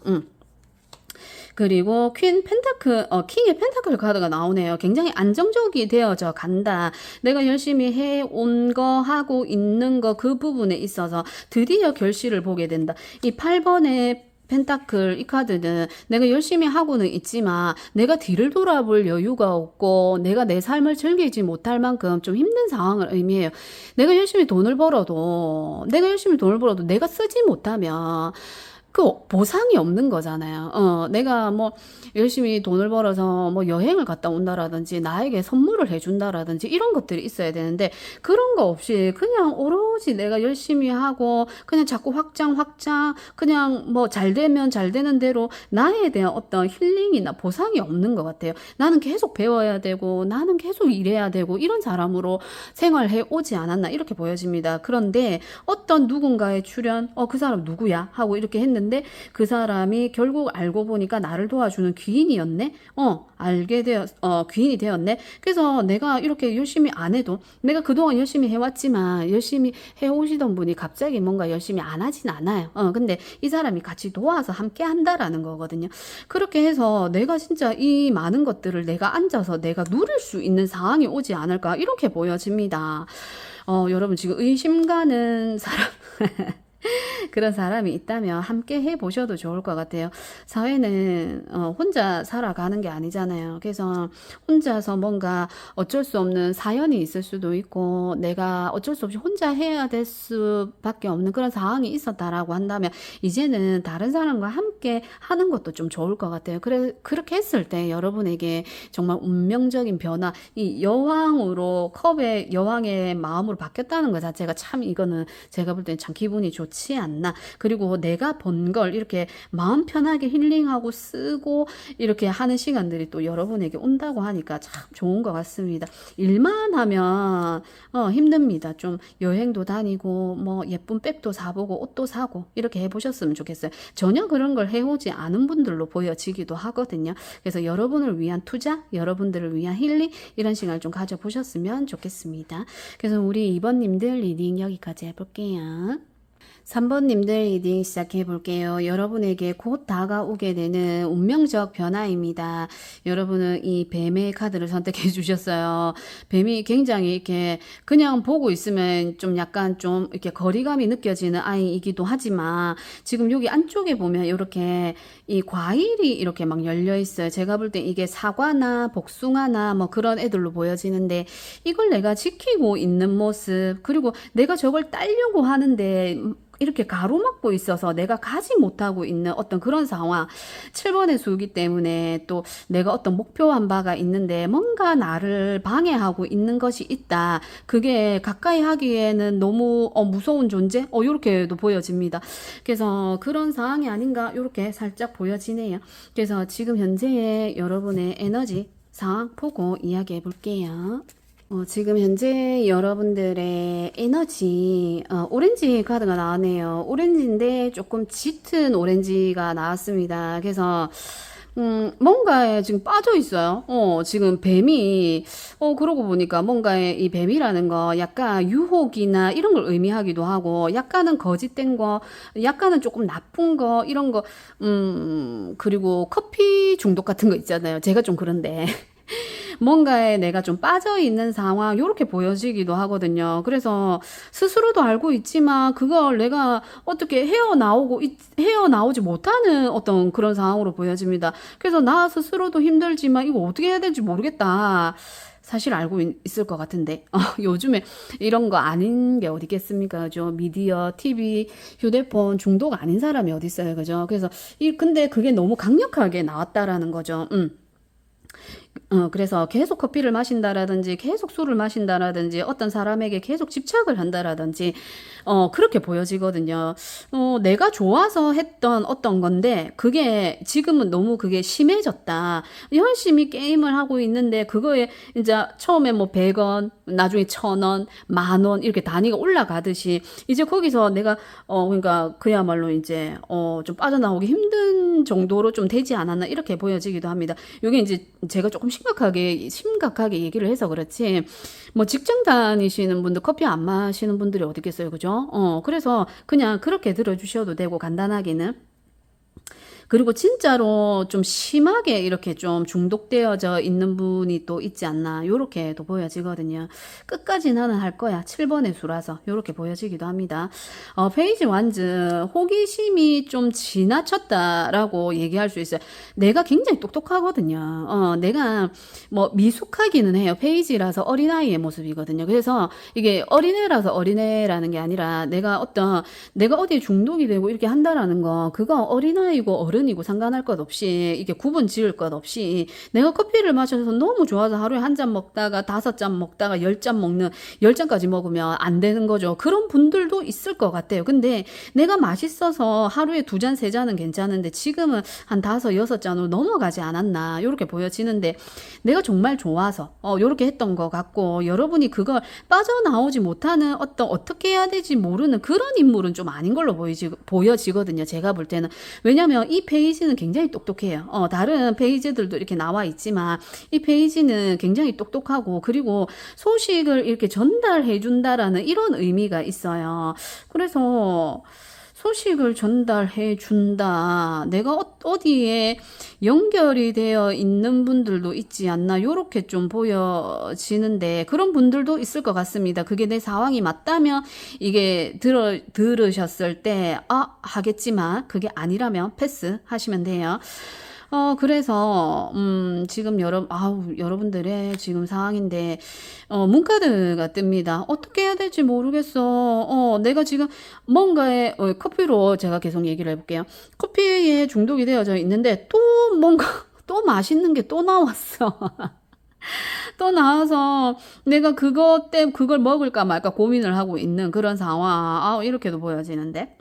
그리고 퀸의 펜타클 카드가 나오네요. 굉장히 안정적이 되어져 간다. 내가 열심히 해온 거, 하고 있는 거, 그 부분에 있어서 드디어 결실을 보게 된다. 이 8번의 펜타클 이 카드는 내가 열심히 하고는 있지만 내가 뒤를 돌아볼 여유가 없고 내가 내 삶을 즐기지 못할 만큼 좀 힘든 상황을 의미해요. 내가 열심히 돈을 벌어도 내가 쓰지 못하면 그 보상이 없는 거잖아요. 내가 뭐 열심히 돈을 벌어서 뭐 여행을 갔다 온다라든지 나에게 선물을 해준다라든지 이런 것들이 있어야 되는데 그런 거 없이 그냥 오로지 내가 열심히 하고 그냥 자꾸 확장 그냥 뭐 잘 되면 잘 되는 대로 나에 대한 어떤 힐링이나 보상이 없는 것 같아요. 나는 계속 배워야 되고 나는 계속 일해야 되고 이런 사람으로 생활해 오지 않았나 이렇게 보여집니다. 그런데 어떤 누군가의 출연 그 사람 누구야 하고 이렇게 했는데 그 사람이 결국 알고 보니까 나를 도와주는 귀인이었네. 귀인이 되었네. 그래서 내가 이렇게 열심히 안 해도 내가 그동안 열심히 해왔지만 열심히 해오시던 분이 갑자기 뭔가 열심히 안 하진 않아요. 근데 이 사람이 같이 도와서 함께 한다라는 거거든요. 그렇게 해서 내가 진짜 이 많은 것들을 내가 앉아서 내가 누릴 수 있는 상황이 오지 않을까 이렇게 보여집니다. 여러분 지금 의심 가는 사람 그런 사람이 있다면 함께 해보셔도 좋을 것 같아요. 사회는 혼자 살아가는 게 아니잖아요. 그래서 혼자서 뭔가 어쩔 수 없는 사연이 있을 수도 있고 내가 어쩔 수 없이 혼자 해야 될 수밖에 없는 그런 상황이 있었다라고 한다면 이제는 다른 사람과 함께 하는 것도 좀 좋을 것 같아요. 그렇게 했을 때 여러분에게 정말 운명적인 변화, 이 여왕으로 컵의 여왕의 마음으로 바뀌었다는 것 자체가 참 이거는 제가 볼 때는 참 기분이 좋지 않나. 그리고 내가 번 걸 이렇게 마음 편하게 힐링하고 쓰고 이렇게 하는 시간들이 또 여러분에게 온다고 하니까 참 좋은 것 같습니다. 일만 하면 힘듭니다. 좀 여행도 다니고 뭐 예쁜 백도 사보고 옷도 사고 이렇게 해보셨으면 좋겠어요. 전혀 그런 걸 해오지 않은 분들로 보여지기도 하거든요. 그래서 여러분을 위한 투자, 여러분들을 위한 힐링 이런 시간을 좀 가져보셨으면 좋겠습니다. 그래서 우리 2번님들 리딩 여기까지 해볼게요. 3번님들 리딩 시작해 볼게요. 여러분에게 곧 다가오게 되는 운명적 변화입니다. 여러분은 이 뱀의 카드를 선택해 주셨어요. 뱀이 굉장히 이렇게 그냥 보고 있으면 좀 약간 좀 이렇게 거리감이 느껴지는 아이이기도 하지만 지금 여기 안쪽에 보면 이렇게 이 과일이 이렇게 막 열려 있어요. 제가 볼 때 이게 사과나 복숭아나 뭐 그런 애들로 보여지는데 이걸 내가 지키고 있는 모습 그리고 내가 저걸 따려고 하는데 이렇게 가로막고 있어서 내가 가지 못하고 있는 어떤 그런 상황 7번의 수이기 때문에 또 내가 어떤 목표한 바가 있는데 뭔가 나를 방해하고 있는 것이 있다. 그게 가까이 하기에는 너무 무서운 존재? 이렇게도 보여집니다. 그래서 그런 상황이 아닌가 이렇게 살짝 보여지네요. 그래서 지금 현재의 여러분의 에너지 상황 보고 이야기해 볼게요. 지금 현재 여러분들의 에너지 오렌지 카드가 나왔네요. 오렌지인데 조금 짙은 오렌지가 나왔습니다. 그래서 뭔가에 지금 빠져 있어요. 지금 뱀이 그러고 보니까 뭔가에 이 뱀이라는 거 약간 유혹이나 이런 걸 의미하기도 하고 약간은 거짓된 거, 약간은 조금 나쁜 거 이런 거 그리고 커피 중독 같은 거 있잖아요. 제가 좀 그런데 뭔가에 내가 좀 빠져 있는 상황 요렇게 보여지기도 하거든요. 그래서 스스로도 알고 있지만 그걸 내가 어떻게 헤어나오지 못하는 어떤 그런 상황으로 보여집니다. 그래서 나 스스로도 힘들지만 이거 어떻게 해야 될지 모르겠다. 사실 알고 있을 것 같은데 요즘에 이런 거 아닌 게 어디 있겠습니까? 그죠? 미디어, TV, 휴대폰 중독 아닌 사람이 어디 있어요, 그죠? 그래서 근데 그게 너무 강력하게 나왔다라는 거죠. 그래서 계속 커피를 마신다라든지 계속 술을 마신다라든지 어떤 사람에게 계속 집착을 한다라든지 그렇게 보여지거든요. 내가 좋아서 했던 어떤 건데 그게 지금은 너무 그게 심해졌다. 열심히 게임을 하고 있는데 그거에 이제 처음에 뭐 100원, 나중에 1000원, 10,000원 이렇게 단위가 올라가듯이 이제 거기서 내가 그러니까 그야말로 이제 좀 빠져나오기 힘든 정도로 좀 되지 않았나 이렇게 보여지기도 합니다. 이게 이제 제가 조금 심각하게 얘기를 해서 그렇지, 뭐 직장 다니시는 분들 커피 안 마시는 분들이 어디 있겠어요, 그죠? 그래서 그냥 그렇게 들어주셔도 되고, 간단하게는. 그리고 진짜로 좀 심하게 이렇게 좀 중독되어져 있는 분이 또 있지 않나 요렇게도 보여지거든요. 끝까지 나는 할 거야 7번의 수라서 요렇게 보여지기도 합니다. 페이지 완즈 호기심이 좀 지나쳤다라고 얘기할 수 있어요. 내가 굉장히 똑똑하거든요. 내가 뭐 미숙하기는 해요. 페이지라서 어린아이의 모습이거든요. 그래서 이게 어린애라서 어린애라는 게 아니라 내가 어디에 중독이 되고 이렇게 한다라는 거, 그거 어린아이고 어른이고 상관할 것 없이, 이게 구분 지을 것 없이 내가 커피를 마셔서 너무 좋아서 하루에 한 잔 먹다가 5잔 먹다가 10잔 먹는, 10잔까지 먹으면 안 되는 거죠. 그런 분들도 있을 것 같아요. 근데 내가 맛있어서 하루에 2잔 3잔은 괜찮은데 지금은 한 5, 6잔으로 넘어가지 않았나 이렇게 보여지는데, 내가 정말 좋아서 이렇게 했던 것 같고, 여러분이 그걸 빠져나오지 못하는 어떻게 해야 될지 모르는 그런 인물은 좀 아닌 걸로 보여지거든요. 제가 볼 때는. 왜냐면 이 페이지는 굉장히 똑똑해요. 다른 페이지들도 이렇게 나와 있지만 이 페이지는 굉장히 똑똑하고, 그리고 소식을 이렇게 전달해 준다라는 이런 의미가 있어요. 그래서 소식을 전달해 준다. 내가 어디에 연결이 되어 있는 분들도 있지 않나 요렇게 좀 보여지는데, 그런 분들도 있을 것 같습니다. 그게 내 상황이 맞다면 이게 들으셨을 때 하겠지만 그게 아니라면 패스하시면 돼요. 그래서 지금 여러분들의 지금 상황인데 문카드가 뜹니다. 어떻게 해야 될지 모르겠어. 내가 지금 뭔가에 커피로 제가 계속 얘기를 해볼게요. 커피에 중독이 되어져 있는데 또 뭔가 또 맛있는 게 또 나왔어. 또 나와서 내가 그걸 먹을까 말까 고민을 하고 있는 그런 상황. 이렇게도 보여지는데.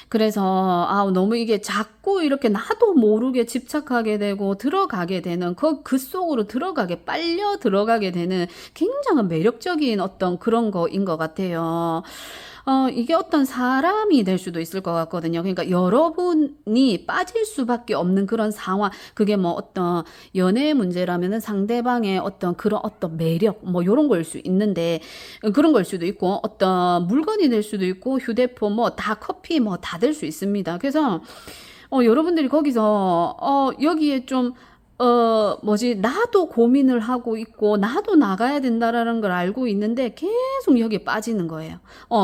그래서 너무 이게 자꾸 이렇게 나도 모르게 집착하게 되고 들어가게 되는 그 속으로 빨려 들어가게 되는 굉장한 매력적인 어떤 그런 거인 것 같아요. 이게 어떤 사람이 될 수도 있을 것 같거든요. 그러니까 여러분이 빠질 수밖에 없는 그런 상황, 그게 뭐 어떤 연애 문제라면은 상대방의 그런 매력, 뭐 요런 거일 수 있는데, 그런 걸 수도 있고, 어떤 물건이 될 수도 있고, 휴대폰, 뭐 다 커피, 뭐 다 될 수 있습니다. 그래서, 여러분들이 거기서, 여기에 좀, 나도 고민을 하고 있고, 나도 나가야 된다라는 걸 알고 있는데, 계속 여기에 빠지는 거예요.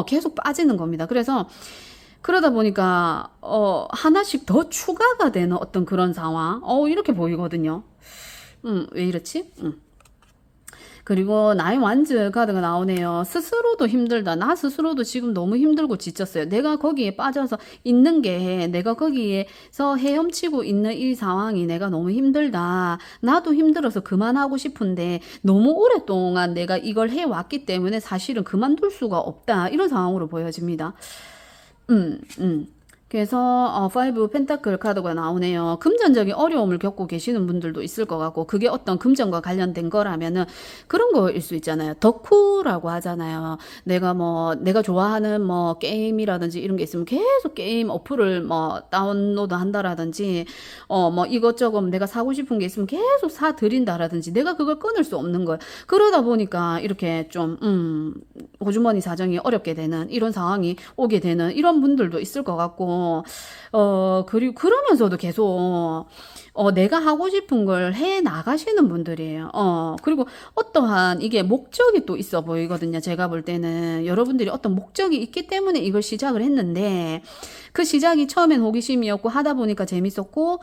계속 빠지는 겁니다. 그래서, 그러다 보니까, 하나씩 더 추가가 되는 어떤 그런 상황, 이렇게 보이거든요. 왜 이렇지? 그리고 나의 완즈 카드가 나오네요. 스스로도 힘들다. 나 스스로도 지금 너무 힘들고 지쳤어요. 내가 거기에 빠져서 있는 게, 내가 거기에서 헤엄치고 있는 이 상황이 내가 너무 힘들다. 나도 힘들어서 그만하고 싶은데 너무 오랫동안 내가 이걸 해왔기 때문에 사실은 그만둘 수가 없다. 이런 상황으로 보여집니다. 그래서 5 펜타클 카드가 나오네요. 금전적인 어려움을 겪고 계시는 분들도 있을 것 같고, 그게 어떤 금전과 관련된 거라면은 그런 거일 수 있잖아요. 덕후라고 하잖아요. 내가 좋아하는 뭐 게임이라든지 이런 게 있으면 계속 게임 어플을 뭐 다운로드 한다라든지, 뭐 이것저것 내가 사고 싶은 게 있으면 계속 사 드린다라든지, 내가 그걸 끊을 수 없는 거예요. 그러다 보니까 이렇게 좀 호주머니 사정이 어렵게 되는 이런 상황이 오게 되는 이런 분들도 있을 것 같고, 그리고 그러면서도 계속 내가 하고 싶은 걸 해 나가시는 분들이에요. 그리고 어떠한 이게 목적이 또 있어 보이거든요. 제가 볼 때는 여러분들이 어떤 목적이 있기 때문에 이걸 시작을 했는데 그 시작이 처음엔 호기심이었고 하다 보니까 재밌었고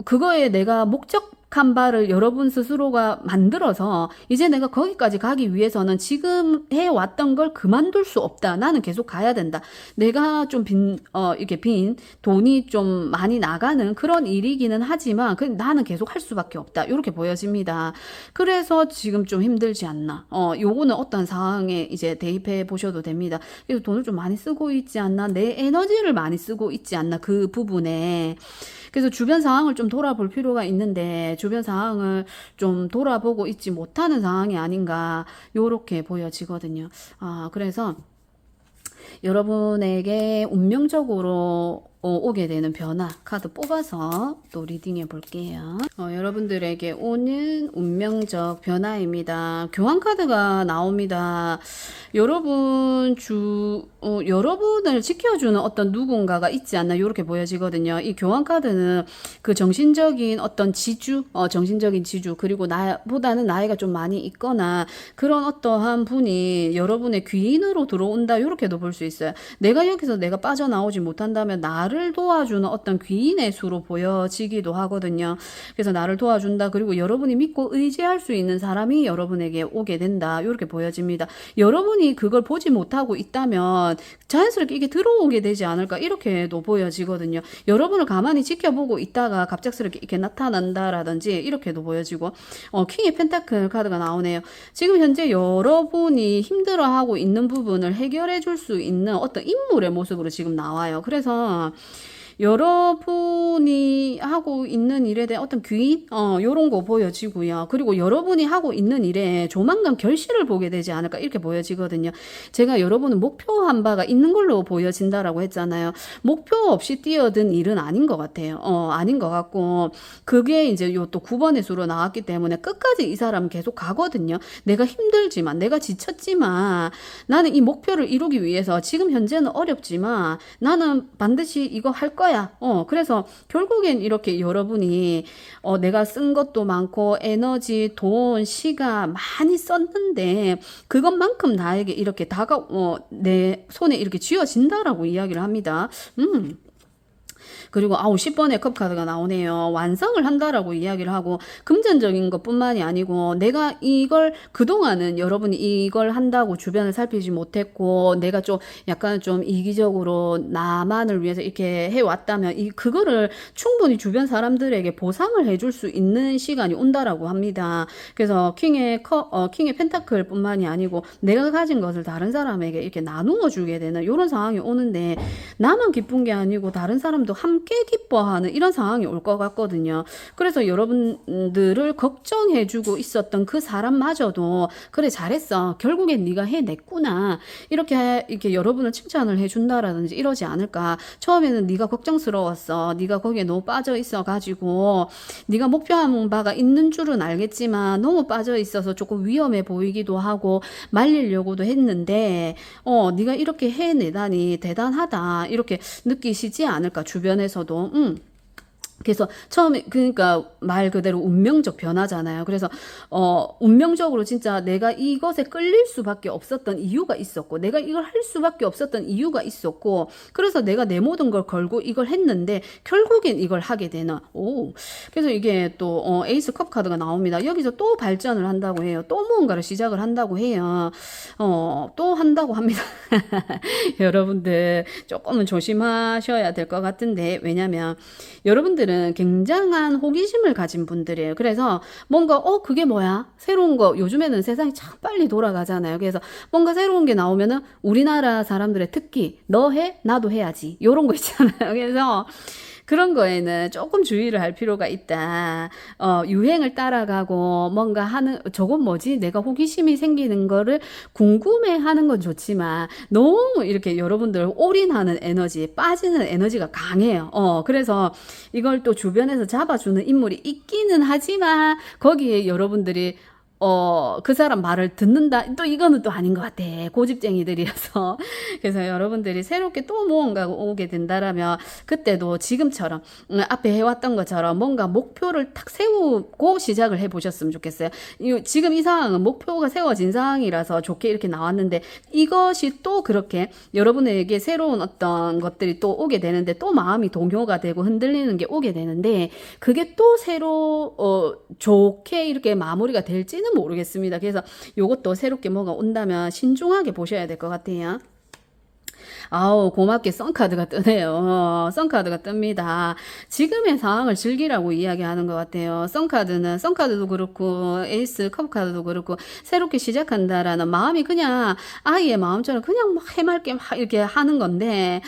그거에 내가 목적한 바를 여러분 스스로가 만들어서 이제 내가 거기까지 가기 위해서는 지금 해왔던 걸 그만둘 수 없다. 나는 계속 가야 된다. 내가 좀 이렇게 돈이 좀 많이 나가는 그런 일이기는 하지만 나는 계속 할 수밖에 없다. 이렇게 보여집니다. 그래서 지금 좀 힘들지 않나. 요거는 어떤 상황에 이제 대입해 보셔도 됩니다. 그래서 돈을 좀 많이 쓰고 있지 않나. 내 에너지를 많이 쓰고 있지 않나. 그 부분에. 그래서 주변 상황을 좀 돌아볼 필요가 있는데 주변 상황을 좀 돌아보고 있지 못하는 상황이 아닌가 요렇게 보여지거든요. 그래서 여러분에게 운명적으로 오게 되는 변화 카드 뽑아서 또 리딩해 볼게요. 여러분들에게 오는 운명적 변화입니다. 교환 카드가 나옵니다. 여러분을 지켜주는 어떤 누군가가 있지 않나 이렇게 보여지거든요. 이 교환 카드는 그 정신적인 어떤 정신적인 지주 그리고 나보다는 나이가 좀 많이 있거나 그런 어떠한 분이 여러분의 귀인으로 들어온다 이렇게도 볼 수 있어요. 내가 여기서 내가 빠져나오지 못한다면 나를 도와주는 어떤 귀인의 수로 보여지기도 하거든요. 그래서 나를 도와준다. 그리고 여러분이 믿고 의지할 수 있는 사람이 여러분에게 오게 된다. 이렇게 보여집니다. 여러분이 그걸 보지 못하고 있다면 자연스럽게 이게 들어오게 되지 않을까 이렇게도 보여지거든요. 여러분을 가만히 지켜보고 있다가 갑작스럽게 이렇게 나타난다라든지 이렇게도 보여지고 킹의 펜타클 카드가 나오네요. 지금 현재 여러분이 힘들어하고 있는 부분을 해결해 줄 수 있는 어떤 인물의 모습으로 지금 나와요. 그래서 여러분이 하고 있는 일에 대한 어떤 귀인? 요런 거 보여지고요. 그리고 여러분이 하고 있는 일에 조만간 결실을 보게 되지 않을까 이렇게 보여지거든요. 제가 여러분은 목표한 바가 있는 걸로 보여진다라고 했잖아요. 목표 없이 뛰어든 일은 아닌 것 같아요. 아닌 것 같고 그게 이제 요 또 9번의 수로 나왔기 때문에 끝까지 이 사람은 계속 가거든요. 내가 힘들지만 내가 지쳤지만 나는 이 목표를 이루기 위해서 지금 현재는 어렵지만 나는 반드시 이거 할 거야. 그래서 결국엔 이렇게 여러분이 내가 쓴 것도 많고 에너지, 돈, 시간 많이 썼는데 그것만큼 나에게 이렇게 내 손에 이렇게 쥐어진다라고 이야기를 합니다. 그리고 10번의 컵 카드가 나오네요. 완성을 한다라고 이야기를 하고 금전적인 것뿐만이 아니고 내가 이걸 그동안은 여러분이 이걸 한다고 주변을 살피지 못했고 내가 좀 약간 좀 이기적으로 나만을 위해서 이렇게 해왔다면 그거를 충분히 주변 사람들에게 보상을 해줄 수 있는 시간이 온다라고 합니다. 그래서 킹의 펜타클 뿐만이 아니고 내가 가진 것을 다른 사람에게 이렇게 나누어 주게 되는 이런 상황이 오는데 나만 기쁜 게 아니고 다른 사람도 함께 기뻐하는 이런 상황이 올 것 같거든요. 그래서 여러분들을 걱정해주고 있었던 그 사람마저도 그래 잘했어. 결국엔 네가 해냈구나. 이렇게 여러분을 칭찬을 해준다라든지 이러지 않을까. 처음에는 네가 걱정스러웠어. 네가 거기에 너무 빠져 있어가지고 네가 목표한 바가 있는 줄은 알겠지만 너무 빠져 있어서 조금 위험해 보이기도 하고 말리려고도 했는데 네가 이렇게 해내다니 대단하다. 이렇게 느끼시지 않을까. 주변에서도 그래서 처음에 그러니까 말 그대로 운명적 변화잖아요. 그래서 운명적으로 진짜 내가 이것에 끌릴 수밖에 없었던 이유가 있었고 내가 이걸 할 수밖에 없었던 이유가 있었고 그래서 내가 내 모든 걸 걸고 이걸 했는데 결국엔 이걸 하게 되는 그래서 이게 또 에이스 컵 카드가 나옵니다. 여기서 또 발전을 한다고 해요. 또 무언가를 시작을 한다고 해요. 또 한다고 합니다. 여러분들 조금은 조심하셔야 될 것 같은데 왜냐면 여러분들은 굉장한 호기심을 가진 분들이에요. 그래서 뭔가 그게 뭐야? 새로운 거 요즘에는 세상이 참 빨리 돌아가잖아요. 그래서 뭔가 새로운 게 나오면은 우리나라 사람들의 특기 너 해? 나도 해야지. 요런 거 있잖아요. 그래서 그런 거에는 조금 주의를 할 필요가 있다. 유행을 따라가고 뭔가 저건 뭐지? 내가 호기심이 생기는 거를 궁금해 하는 건 좋지만 너무 이렇게 여러분들 올인하는 에너지, 빠지는 에너지가 강해요. 그래서 이걸 또 주변에서 잡아주는 인물이 있기는 하지만 거기에 여러분들이 그 사람 말을 듣는다. 또 이거는 또 아닌 것 같아. 고집쟁이들이라서. 그래서 여러분들이 새롭게 또 무언가 오게 된다라면 그때도 지금처럼 앞에 해왔던 것처럼 뭔가 목표를 탁 세우고 시작을 해보셨으면 좋겠어요. 지금 이 상황은 목표가 세워진 상황이라서 좋게 이렇게 나왔는데 이것이 또 그렇게 여러분에게 새로운 어떤 것들이 또 오게 되는데 또 마음이 동요가 되고 흔들리는 게 오게 되는데 그게 또 새로 좋게 이렇게 마무리가 될지는 모르겠습니다. 그래서 요것도 새롭게 뭐가 온다면 신중하게 보셔야 될 것 같아요. 아우 고맙게 썬카드가 뜨네요. 썬카드가 뜹니다. 지금의 상황을 즐기라고 이야기하는 것 같아요. 썬카드도 그렇고 에이스 컵카드도 그렇고 새롭게 시작한다라는 마음이 그냥 아이의 마음처럼 그냥 막 해맑게 막 이렇게 하는 건데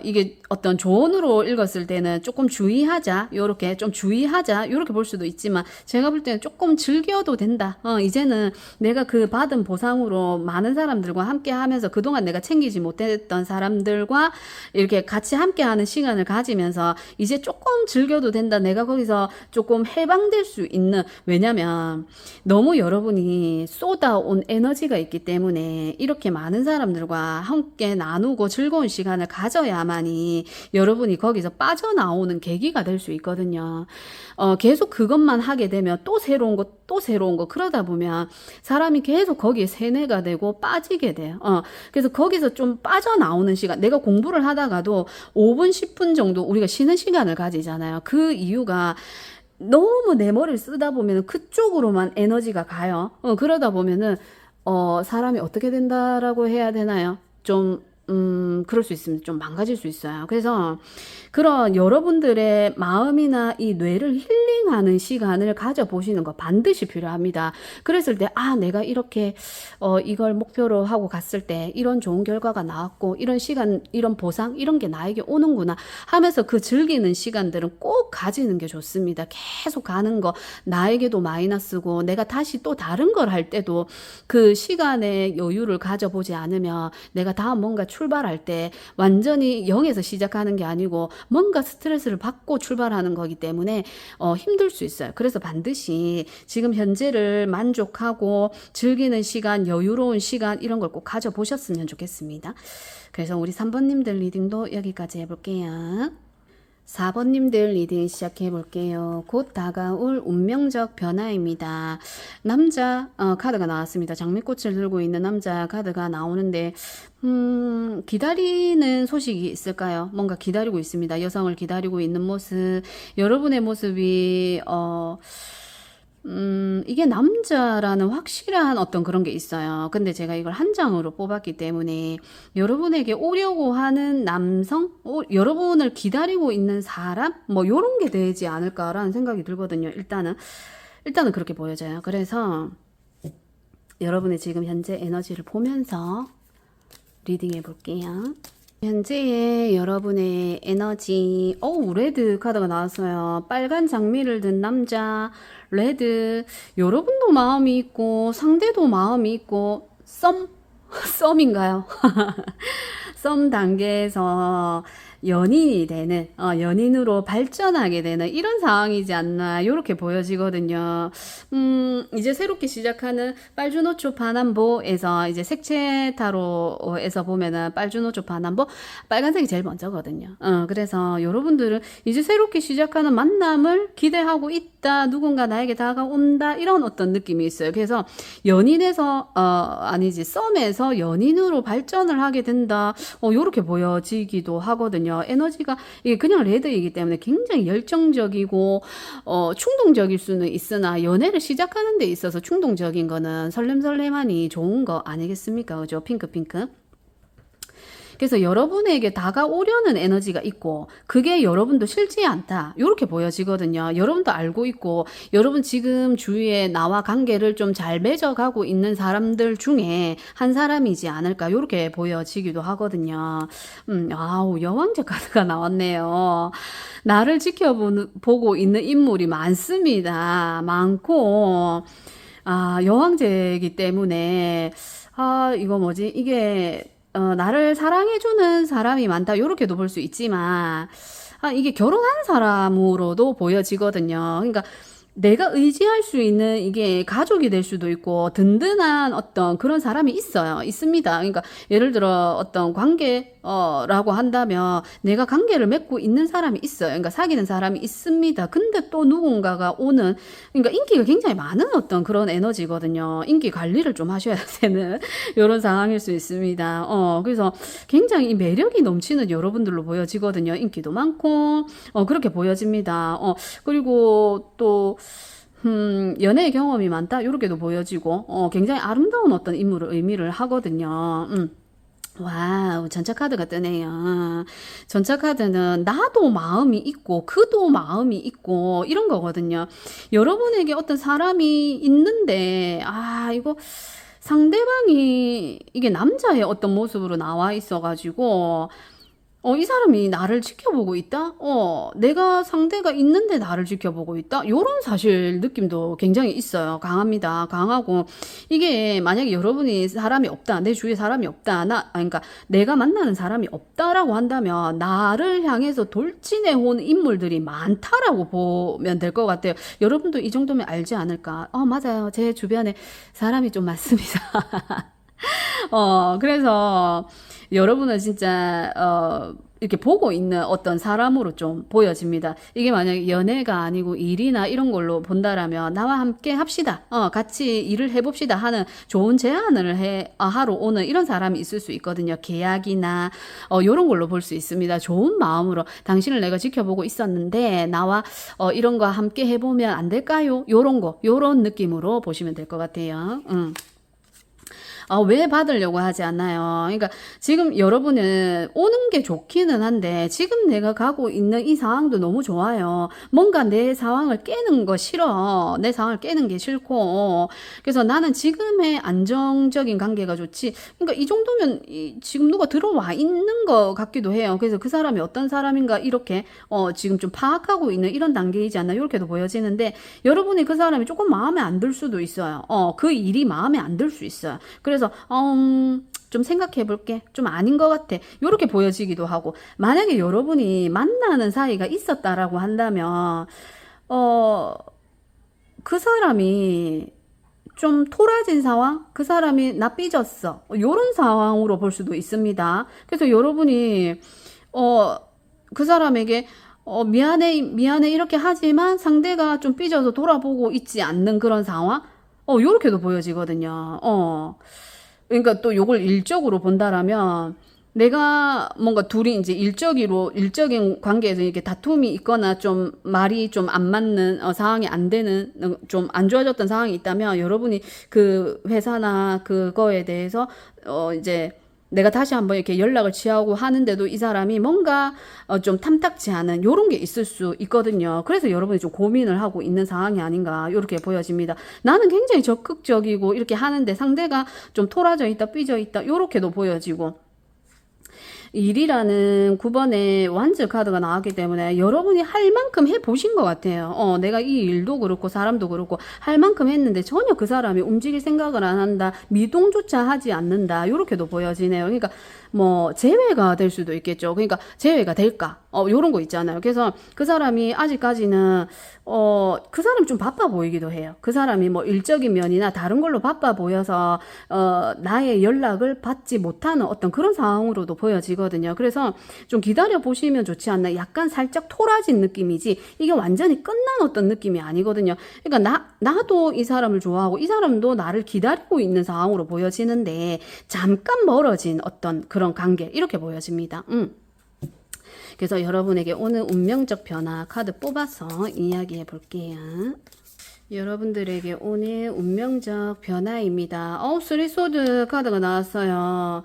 이게 어떤 조언으로 읽었을 때는 조금 주의하자 요렇게 좀 주의하자 요렇게 볼 수도 있지만 제가 볼 때는 조금 즐겨도 된다. 이제는 내가 그 받은 보상으로 많은 사람들과 함께 하면서 그동안 내가 챙기지 못했던 사람들과 이렇게 같이 함께하는 시간을 가지면서 이제 조금 즐겨도 된다. 내가 거기서 조금 해방될 수 있는 왜냐면 너무 여러분이 쏟아온 에너지가 있기 때문에 이렇게 많은 사람들과 함께 나누고 즐거운 시간을 가져야만이 여러분이 거기서 빠져나오는 계기가 될 수 있거든요. 계속 그것만 하게 되면 또 새로운 거 그러다 보면 사람이 계속 거기에 세뇌가 되고 빠지게 돼요. 그래서 거기서 좀 빠져나오는 시간 내가 공부를 하다가도 5분 10분 정도 우리가 쉬는 시간을 가지잖아요. 그 이유가 너무 내 머리를 쓰다 보면 그쪽으로만 에너지가 가요. 그러다 보면은 사람이 어떻게 된다라고 해야 되나요? 좀 그럴 수 있습니다. 좀 망가질 수 있어요. 그래서 그런 여러분들의 마음이나 이 뇌를 힐링하는 시간을 가져보시는 거 반드시 필요합니다. 그랬을 때, 내가 이렇게, 이걸 목표로 하고 갔을 때 이런 좋은 결과가 나왔고, 이런 시간, 이런 보상, 이런 게 나에게 오는구나 하면서 그 즐기는 시간들은 꼭 가지는 게 좋습니다. 계속 가는 거, 나에게도 마이너스고, 내가 다시 또 다른 걸 할 때도 그 시간의 여유를 가져보지 않으면 내가 다음 뭔가 출발할 때 완전히 0에서 시작하는 게 아니고 뭔가 스트레스를 받고 출발하는 거기 때문에 힘들 수 있어요. 그래서 반드시 지금 현재를 만족하고 즐기는 시간, 여유로운 시간 이런 걸 꼭 가져보셨으면 좋겠습니다. 그래서 우리 3번님들 리딩도 여기까지 해볼게요. 4번님들 리딩 시작해 볼게요. 곧 다가올 운명적 변화입니다. 남자 카드가 나왔습니다. 장미꽃을 들고 있는 남자 카드가 나오는데 기다리는 소식이 있을까요? 뭔가 기다리고 있습니다. 여성을 기다리고 있는 모습, 여러분의 모습이 이게 남자라는 확실한 어떤 그런 게 있어요. 근데 제가 이걸 한 장으로 뽑았기 때문에 여러분에게 오려고 하는 남성, 여러분을 기다리고 있는 사람, 뭐 요런 게 되지 않을까라는 생각이 들거든요. 일단은 그렇게 보여져요. 그래서 여러분의 지금 현재 에너지를 보면서 리딩 해볼게요. 현재의 여러분의 에너지, 레드 카드가 나왔어요. 빨간 장미를 든 남자, 레드. 여러분도 마음이 있고 상대도 마음이 있고 썸인가요? 썸 단계에서 연인이 되는 연인으로 발전하게 되는 이런 상황이지 않나 이렇게 보여지거든요. 이제 새롭게 시작하는 빨주노초 파남보에서 이제 색채 타로에서 보면은 빨주노초 파남보 빨간색이 제일 먼저거든요. 그래서 여러분들은 이제 새롭게 시작하는 만남을 기대하고 있다. 누군가 나에게 다가온다. 이런 어떤 느낌이 있어요. 그래서 썸에서 연인으로 발전을 하게 된다. 이렇게 보여지기도 하거든요. 에너지가 이게 그냥 레드이기 때문에 굉장히 열정적이고 충동적일 수는 있으나 연애를 시작하는 데 있어서 충동적인 거는 설렘설렘하니 좋은 거 아니겠습니까? 그죠? 핑크. 그래서 여러분에게 다가오려는 에너지가 있고 그게 여러분도 싫지 않다. 이렇게 보여지거든요. 여러분도 알고 있고 여러분 지금 주위에 나와 관계를 좀 잘 맺어가고 있는 사람들 중에 한 사람이지 않을까 이렇게 보여지기도 하거든요. 여왕제 카드가 나왔네요. 나를 지켜보고 있는 인물이 많습니다. 많고 여왕제이기 때문에 이거 뭐지? 이게 나를 사랑해주는 사람이 많다. 요렇게도 볼 수 있지만, 이게 결혼한 사람으로도 보여지거든요. 그러니까, 내가 의지할 수 있는 이게 가족이 될 수도 있고 든든한 어떤 그런 사람이 있어요. 있습니다. 그러니까 예를 들어 어떤 관계라고 한다면 내가 관계를 맺고 있는 사람이 있어요. 그러니까 사귀는 사람이 있습니다. 근데 또 누군가가 오는 그러니까 인기가 굉장히 많은 어떤 그런 에너지거든요. 인기 관리를 좀 하셔야 되는 이런 상황일 수 있습니다. 그래서 굉장히 이 매력이 넘치는 여러분들로 보여지거든요. 인기도 많고 그렇게 보여집니다. 그리고 또 연애 경험이 많다 이렇게도 보여지고 굉장히 아름다운 어떤 인물을 의미를 하거든요. 와우, 전차 카드가 뜨네요. 전차 카드는 나도 마음이 있고 그도 마음이 있고 이런 거거든요. 여러분에게 어떤 사람이 있는데 이거 상대방이 이게 남자의 어떤 모습으로 나와 있어가지고 이 사람이 나를 지켜보고 있다? 내가 상대가 있는데 나를 지켜보고 있다? 요런 사실 느낌도 굉장히 있어요. 강합니다. 강하고, 이게 만약에 여러분이 사람이 없다, 내 주위에 사람이 없다, 그러니까 내가 만나는 사람이 없다라고 한다면, 나를 향해서 돌진해 온 인물들이 많다라고 보면 될 것 같아요. 여러분도 이 정도면 알지 않을까? 맞아요. 제 주변에 사람이 좀 많습니다. 그래서 여러분은 진짜, 이렇게 보고 있는 어떤 사람으로 좀 보여집니다. 이게 만약에 연애가 아니고 일이나 이런 걸로 본다라면 나와 함께 합시다. 같이 일을 해봅시다 하는 좋은 제안을 하러 오는 이런 사람이 있을 수 있거든요. 계약이나, 요런 걸로 볼 수 있습니다. 좋은 마음으로 당신을 내가 지켜보고 있었는데 나와, 이런 거 함께 해보면 안 될까요? 요런 느낌으로 보시면 될 것 같아요. 왜 받으려고 하지 않나요? 그러니까 지금 여러분은 오는 게 좋기는 한데 지금 내가 가고 있는 이 상황도 너무 좋아요. 뭔가 내 상황을 깨는 거 싫어. 내 상황을 깨는 게 싫고. 그래서 나는 지금의 안정적인 관계가 좋지. 그러니까 이 정도면 지금 누가 들어와 있는 것 같기도 해요. 그래서 그 사람이 어떤 사람인가 이렇게 지금 좀 파악하고 있는 이런 단계이지 않나 이렇게도 보여지는데 여러분이 그 사람이 조금 마음에 안 들 수도 있어요. 그 일이 마음에 안 들 수 있어요. 그래서 좀 생각해 볼게. 좀 아닌 것 같아. 요렇게 보여지기도 하고. 만약에 여러분이 만나는 사이가 있었다라고 한다면, 그 사람이 좀 토라진 상황? 그 사람이 나 삐졌어. 요런 상황으로 볼 수도 있습니다. 그래서 여러분이, 그 사람에게 미안해, 미안해, 이렇게 하지만 상대가 좀 삐져서 돌아보고 있지 않는 그런 상황? 요렇게도 보여지거든요. 그러니까 또 요걸 일적으로 본다라면 내가 뭔가 둘이 이제 일적인 관계에서 이렇게 다툼이 있거나 좀 말이 좀 안 맞는 상황이 안 되는 좀 안 좋아졌던 상황이 있다면 여러분이 그 회사나 그거에 대해서 이제 내가 다시 한번 이렇게 연락을 취하고 하는데도 이 사람이 뭔가 좀 탐탁지 않은 요런 게 있을 수 있거든요. 그래서 여러분이 좀 고민을 하고 있는 상황이 아닌가 이렇게 보여집니다. 나는 굉장히 적극적이고 이렇게 하는데 상대가 좀 토라져 있다 삐져 있다 요렇게도 보여지고 일이라는 9번의 완즈 카드가 나왔기 때문에 여러분이 할 만큼 해보신 것 같아요. 내가 이 일도 그렇고 사람도 그렇고 할 만큼 했는데 전혀 그 사람이 움직일 생각을 안 한다. 미동조차 하지 않는다. 이렇게도 보여지네요. 그러니까 뭐 재회가 될 수도 있겠죠. 그러니까 재회가 될까? 요런 거 있잖아요. 그래서 그 사람이 아직까지는 그 사람이 좀 바빠 보이기도 해요. 그 사람이 뭐 일적인 면이나 다른 걸로 바빠 보여서 나의 연락을 받지 못하는 어떤 그런 상황으로도 보여지거든요. 그래서 좀 기다려 보시면 좋지 않나. 약간 살짝 토라진 느낌이지 이게 완전히 끝난 어떤 느낌이 아니거든요. 그러니까 나도 이 사람을 좋아하고 이 사람도 나를 기다리고 있는 상황으로 보여지는데 잠깐 멀어진 어떤 그런 관계 이렇게 보여집니다. 그래서 여러분에게 오늘 운명적 변화 카드 뽑아서 이야기해 볼게요. 여러분들에게 오늘 운명적 변화입니다. 쓰리소드 카드가 나왔어요.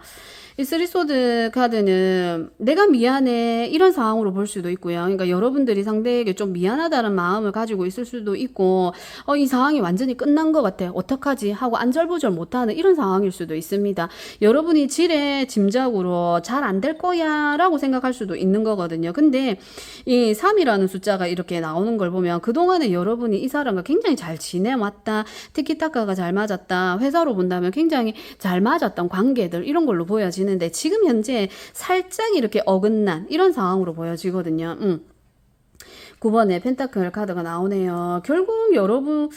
이 쓰리소드 카드는 내가 미안해 이런 상황으로 볼 수도 있고요. 그러니까 여러분들이 상대에게 좀 미안하다는 마음을 가지고 있을 수도 있고 이 상황이 완전히 끝난 것 같아. 어떡하지? 하고 안절부절 못하는 이런 상황일 수도 있습니다. 여러분이 지레 짐작으로 잘 안 될 거야 라고 생각할 수도 있는 거거든요. 근데 이 3이라는 숫자가 이렇게 나오는 걸 보면 그동안에 여러분이 이 사람과 굉장히 잘 지내왔다. 티키타카가 잘 맞았다. 회사로 본다면 굉장히 잘 맞았던 관계들 이런 걸로 보여지는 근데 지금 현재 살짝 이렇게 어긋난 이런 상황으로 보여지거든요. 9번의 펜타클 카드가 나오네요. 결국 여러분이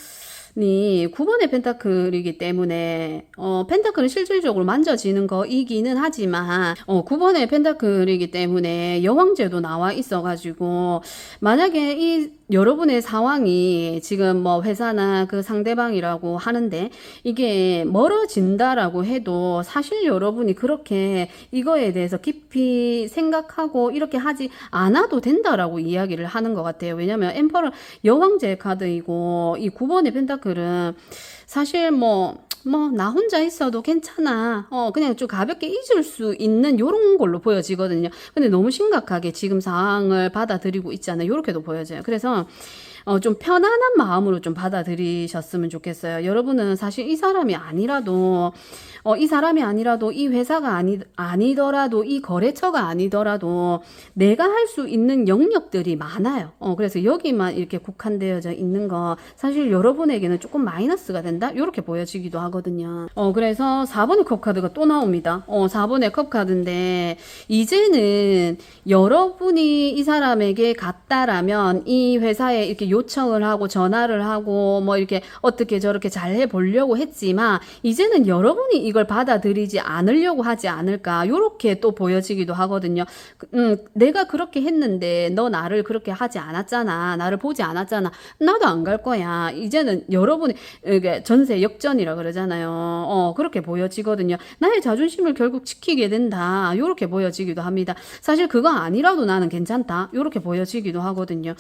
9번의 펜타클이기 때문에 펜타클은 실질적으로 만져지는 거이기는 하지만 9번의 펜타클이기 때문에 여왕제도 나와 있어가지고 만약에 이 여러분의 상황이 지금 뭐 회사나 그 상대방이라고 하는데 이게 멀어진다라고 해도 사실 여러분이 그렇게 이거에 대해서 깊이 생각하고 이렇게 하지 않아도 된다라고 이야기를 하는 것 같아요. 왜냐면 엠퍼러 여왕제 카드이고 이 9번의 펜타클은 사실 나 혼자 있어도 괜찮아. 그냥 좀 가볍게 잊을 수 있는 요런 걸로 보여지거든요. 근데 너무 심각하게 지금 상황을 받아들이고 있잖아요. 요렇게도 보여져요. 그래서 좀 편안한 마음으로 좀 받아들이셨으면 좋겠어요. 여러분은 사실 이 사람이 아니라도 이 회사가 아니더라도 이 거래처가 아니더라도 내가 할 수 있는 영역들이 많아요. 그래서 여기만 이렇게 국한되어져 있는 거 사실 여러분에게는 조금 마이너스가 된다? 이렇게 보여지기도 하거든요. 그래서 4번의 컵 카드가 또 나옵니다. 4번의 컵 카드인데 이제는 여러분이 이 사람에게 갔다라면 이 회사에 이렇게 요청을 하고 전화를 하고 뭐 이렇게 어떻게 저렇게 잘 해보려고 했지만 이제는 여러분이 이걸 받아들이지 않으려고 하지 않을까 요렇게 또 보여지기도 하거든요. 내가 그렇게 했는데 너 나를 그렇게 하지 않았잖아. 나를 보지 않았잖아. 나도 안 갈 거야. 이제는 여러분이 이게 전세 역전이라 그러잖아요. 그렇게 보여지거든요. 나의 자존심을 결국 지키게 된다. 요렇게 보여지기도 합니다. 사실 그거 아니라도 나는 괜찮다. 요렇게 보여지기도 하거든요.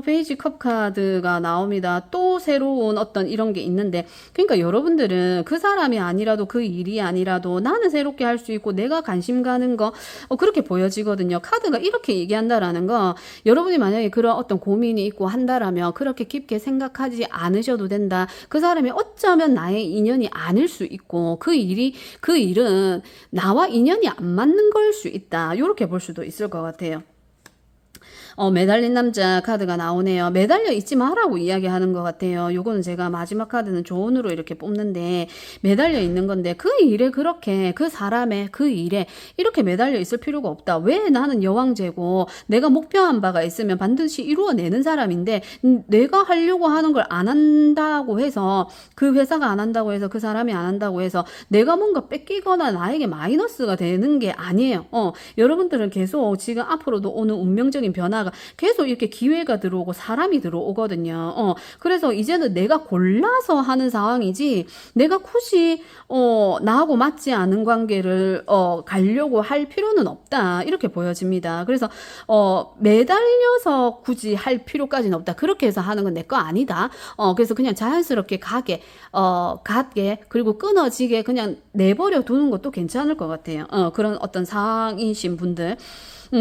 베이지 컵 카드가 나옵니다. 또 새로운 어떤 이런 게 있는데 그러니까 여러분들은 그 사람이 아니라도 그 일이 아니라도 나는 새롭게 할 수 있고 내가 관심 가는 거 그렇게 보여지거든요. 카드가 이렇게 얘기한다라는 거 여러분이 만약에 그런 어떤 고민이 있고 한다라면 그렇게 깊게 생각하지 않으셔도 된다. 그 사람이 어쩌면 나의 인연이 아닐 수 있고 그 일은 나와 인연이 안 맞는 걸 수 있다. 이렇게 볼 수도 있을 것 같아요. 매달린 남자 카드가 나오네요. 매달려 있지 마라고 이야기하는 것 같아요. 요거는 제가 마지막 카드는 조언으로 이렇게 뽑는데 매달려 있는 건데 그 일에 그렇게 그 사람의 그 일에 이렇게 매달려 있을 필요가 없다. 왜 나는 여왕제고 내가 목표한 바가 있으면 반드시 이루어내는 사람인데 내가 하려고 하는 걸 안 한다고 해서 그 회사가 안 한다고 해서 그 사람이 안 한다고 해서 내가 뭔가 뺏기거나 나에게 마이너스가 되는 게 아니에요. 여러분들은 계속 지금 앞으로도 오는 운명적인 변화가 계속 이렇게 기회가 들어오고 사람이 들어오거든요. 그래서 이제는 내가 골라서 하는 상황이지 내가 굳이 나하고 맞지 않은 관계를 가려고 할 필요는 없다. 이렇게 보여집니다. 그래서 매달려서 굳이 할 필요까지는 없다. 그렇게 해서 하는 건 내 거 아니다. 그래서 그냥 자연스럽게 가게 그리고 끊어지게 그냥 내버려 두는 것도 괜찮을 것 같아요. 그런 어떤 상황이신 분들.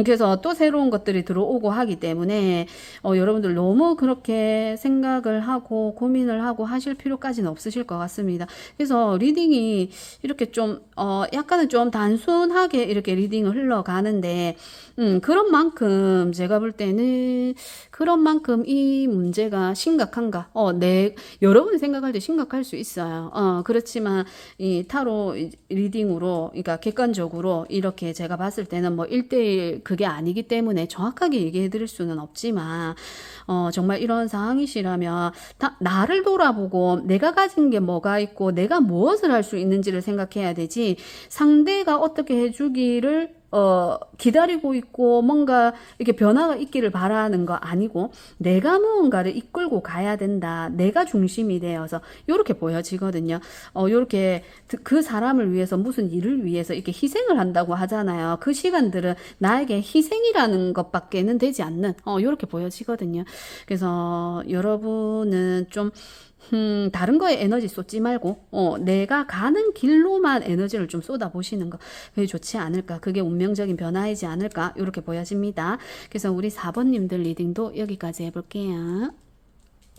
그래서 또 새로운 것들이 들어오고 하기 때문에 여러분들 너무 그렇게 생각을 하고 고민을 하고 하실 필요까지는 없으실 것 같습니다. 그래서 리딩이 이렇게 좀 약간은 좀 단순하게 이렇게 리딩을 흘러가는데 그런 만큼 제가 볼 때는 그런 만큼 이 문제가 심각한가? 여러분이 생각할 때 심각할 수 있어요. 그렇지만 이 타로 리딩으로 그러니까 객관적으로 이렇게 제가 봤을 때는 뭐 1대1 그게 아니기 때문에 정확하게 얘기해 드릴 수는 없지만 정말 이런 상황이시라면 나를 돌아보고 내가 가진 게 뭐가 있고 내가 무엇을 할 수 있는지를 생각해야 되지 상대가 어떻게 해주기를 기다리고 있고 뭔가 이렇게 변화가 있기를 바라는 거 아니고 내가 무언가를 이끌고 가야 된다. 내가 중심이 되어서 이렇게 보여지거든요. 이렇게 그 사람을 위해서 무슨 일을 위해서 이렇게 희생을 한다고 하잖아요. 그 시간들은 나에게 희생이라는 것밖에는 되지 않는 이렇게 보여지거든요. 그래서 여러분은 좀 다른 거에 에너지 쏟지 말고 내가 가는 길로만 에너지를 좀 쏟아보시는 거 그게 좋지 않을까. 그게 운명적인 변화이지 않을까. 이렇게 보여집니다. 그래서 우리 4번님들 리딩도 여기까지 해볼게요.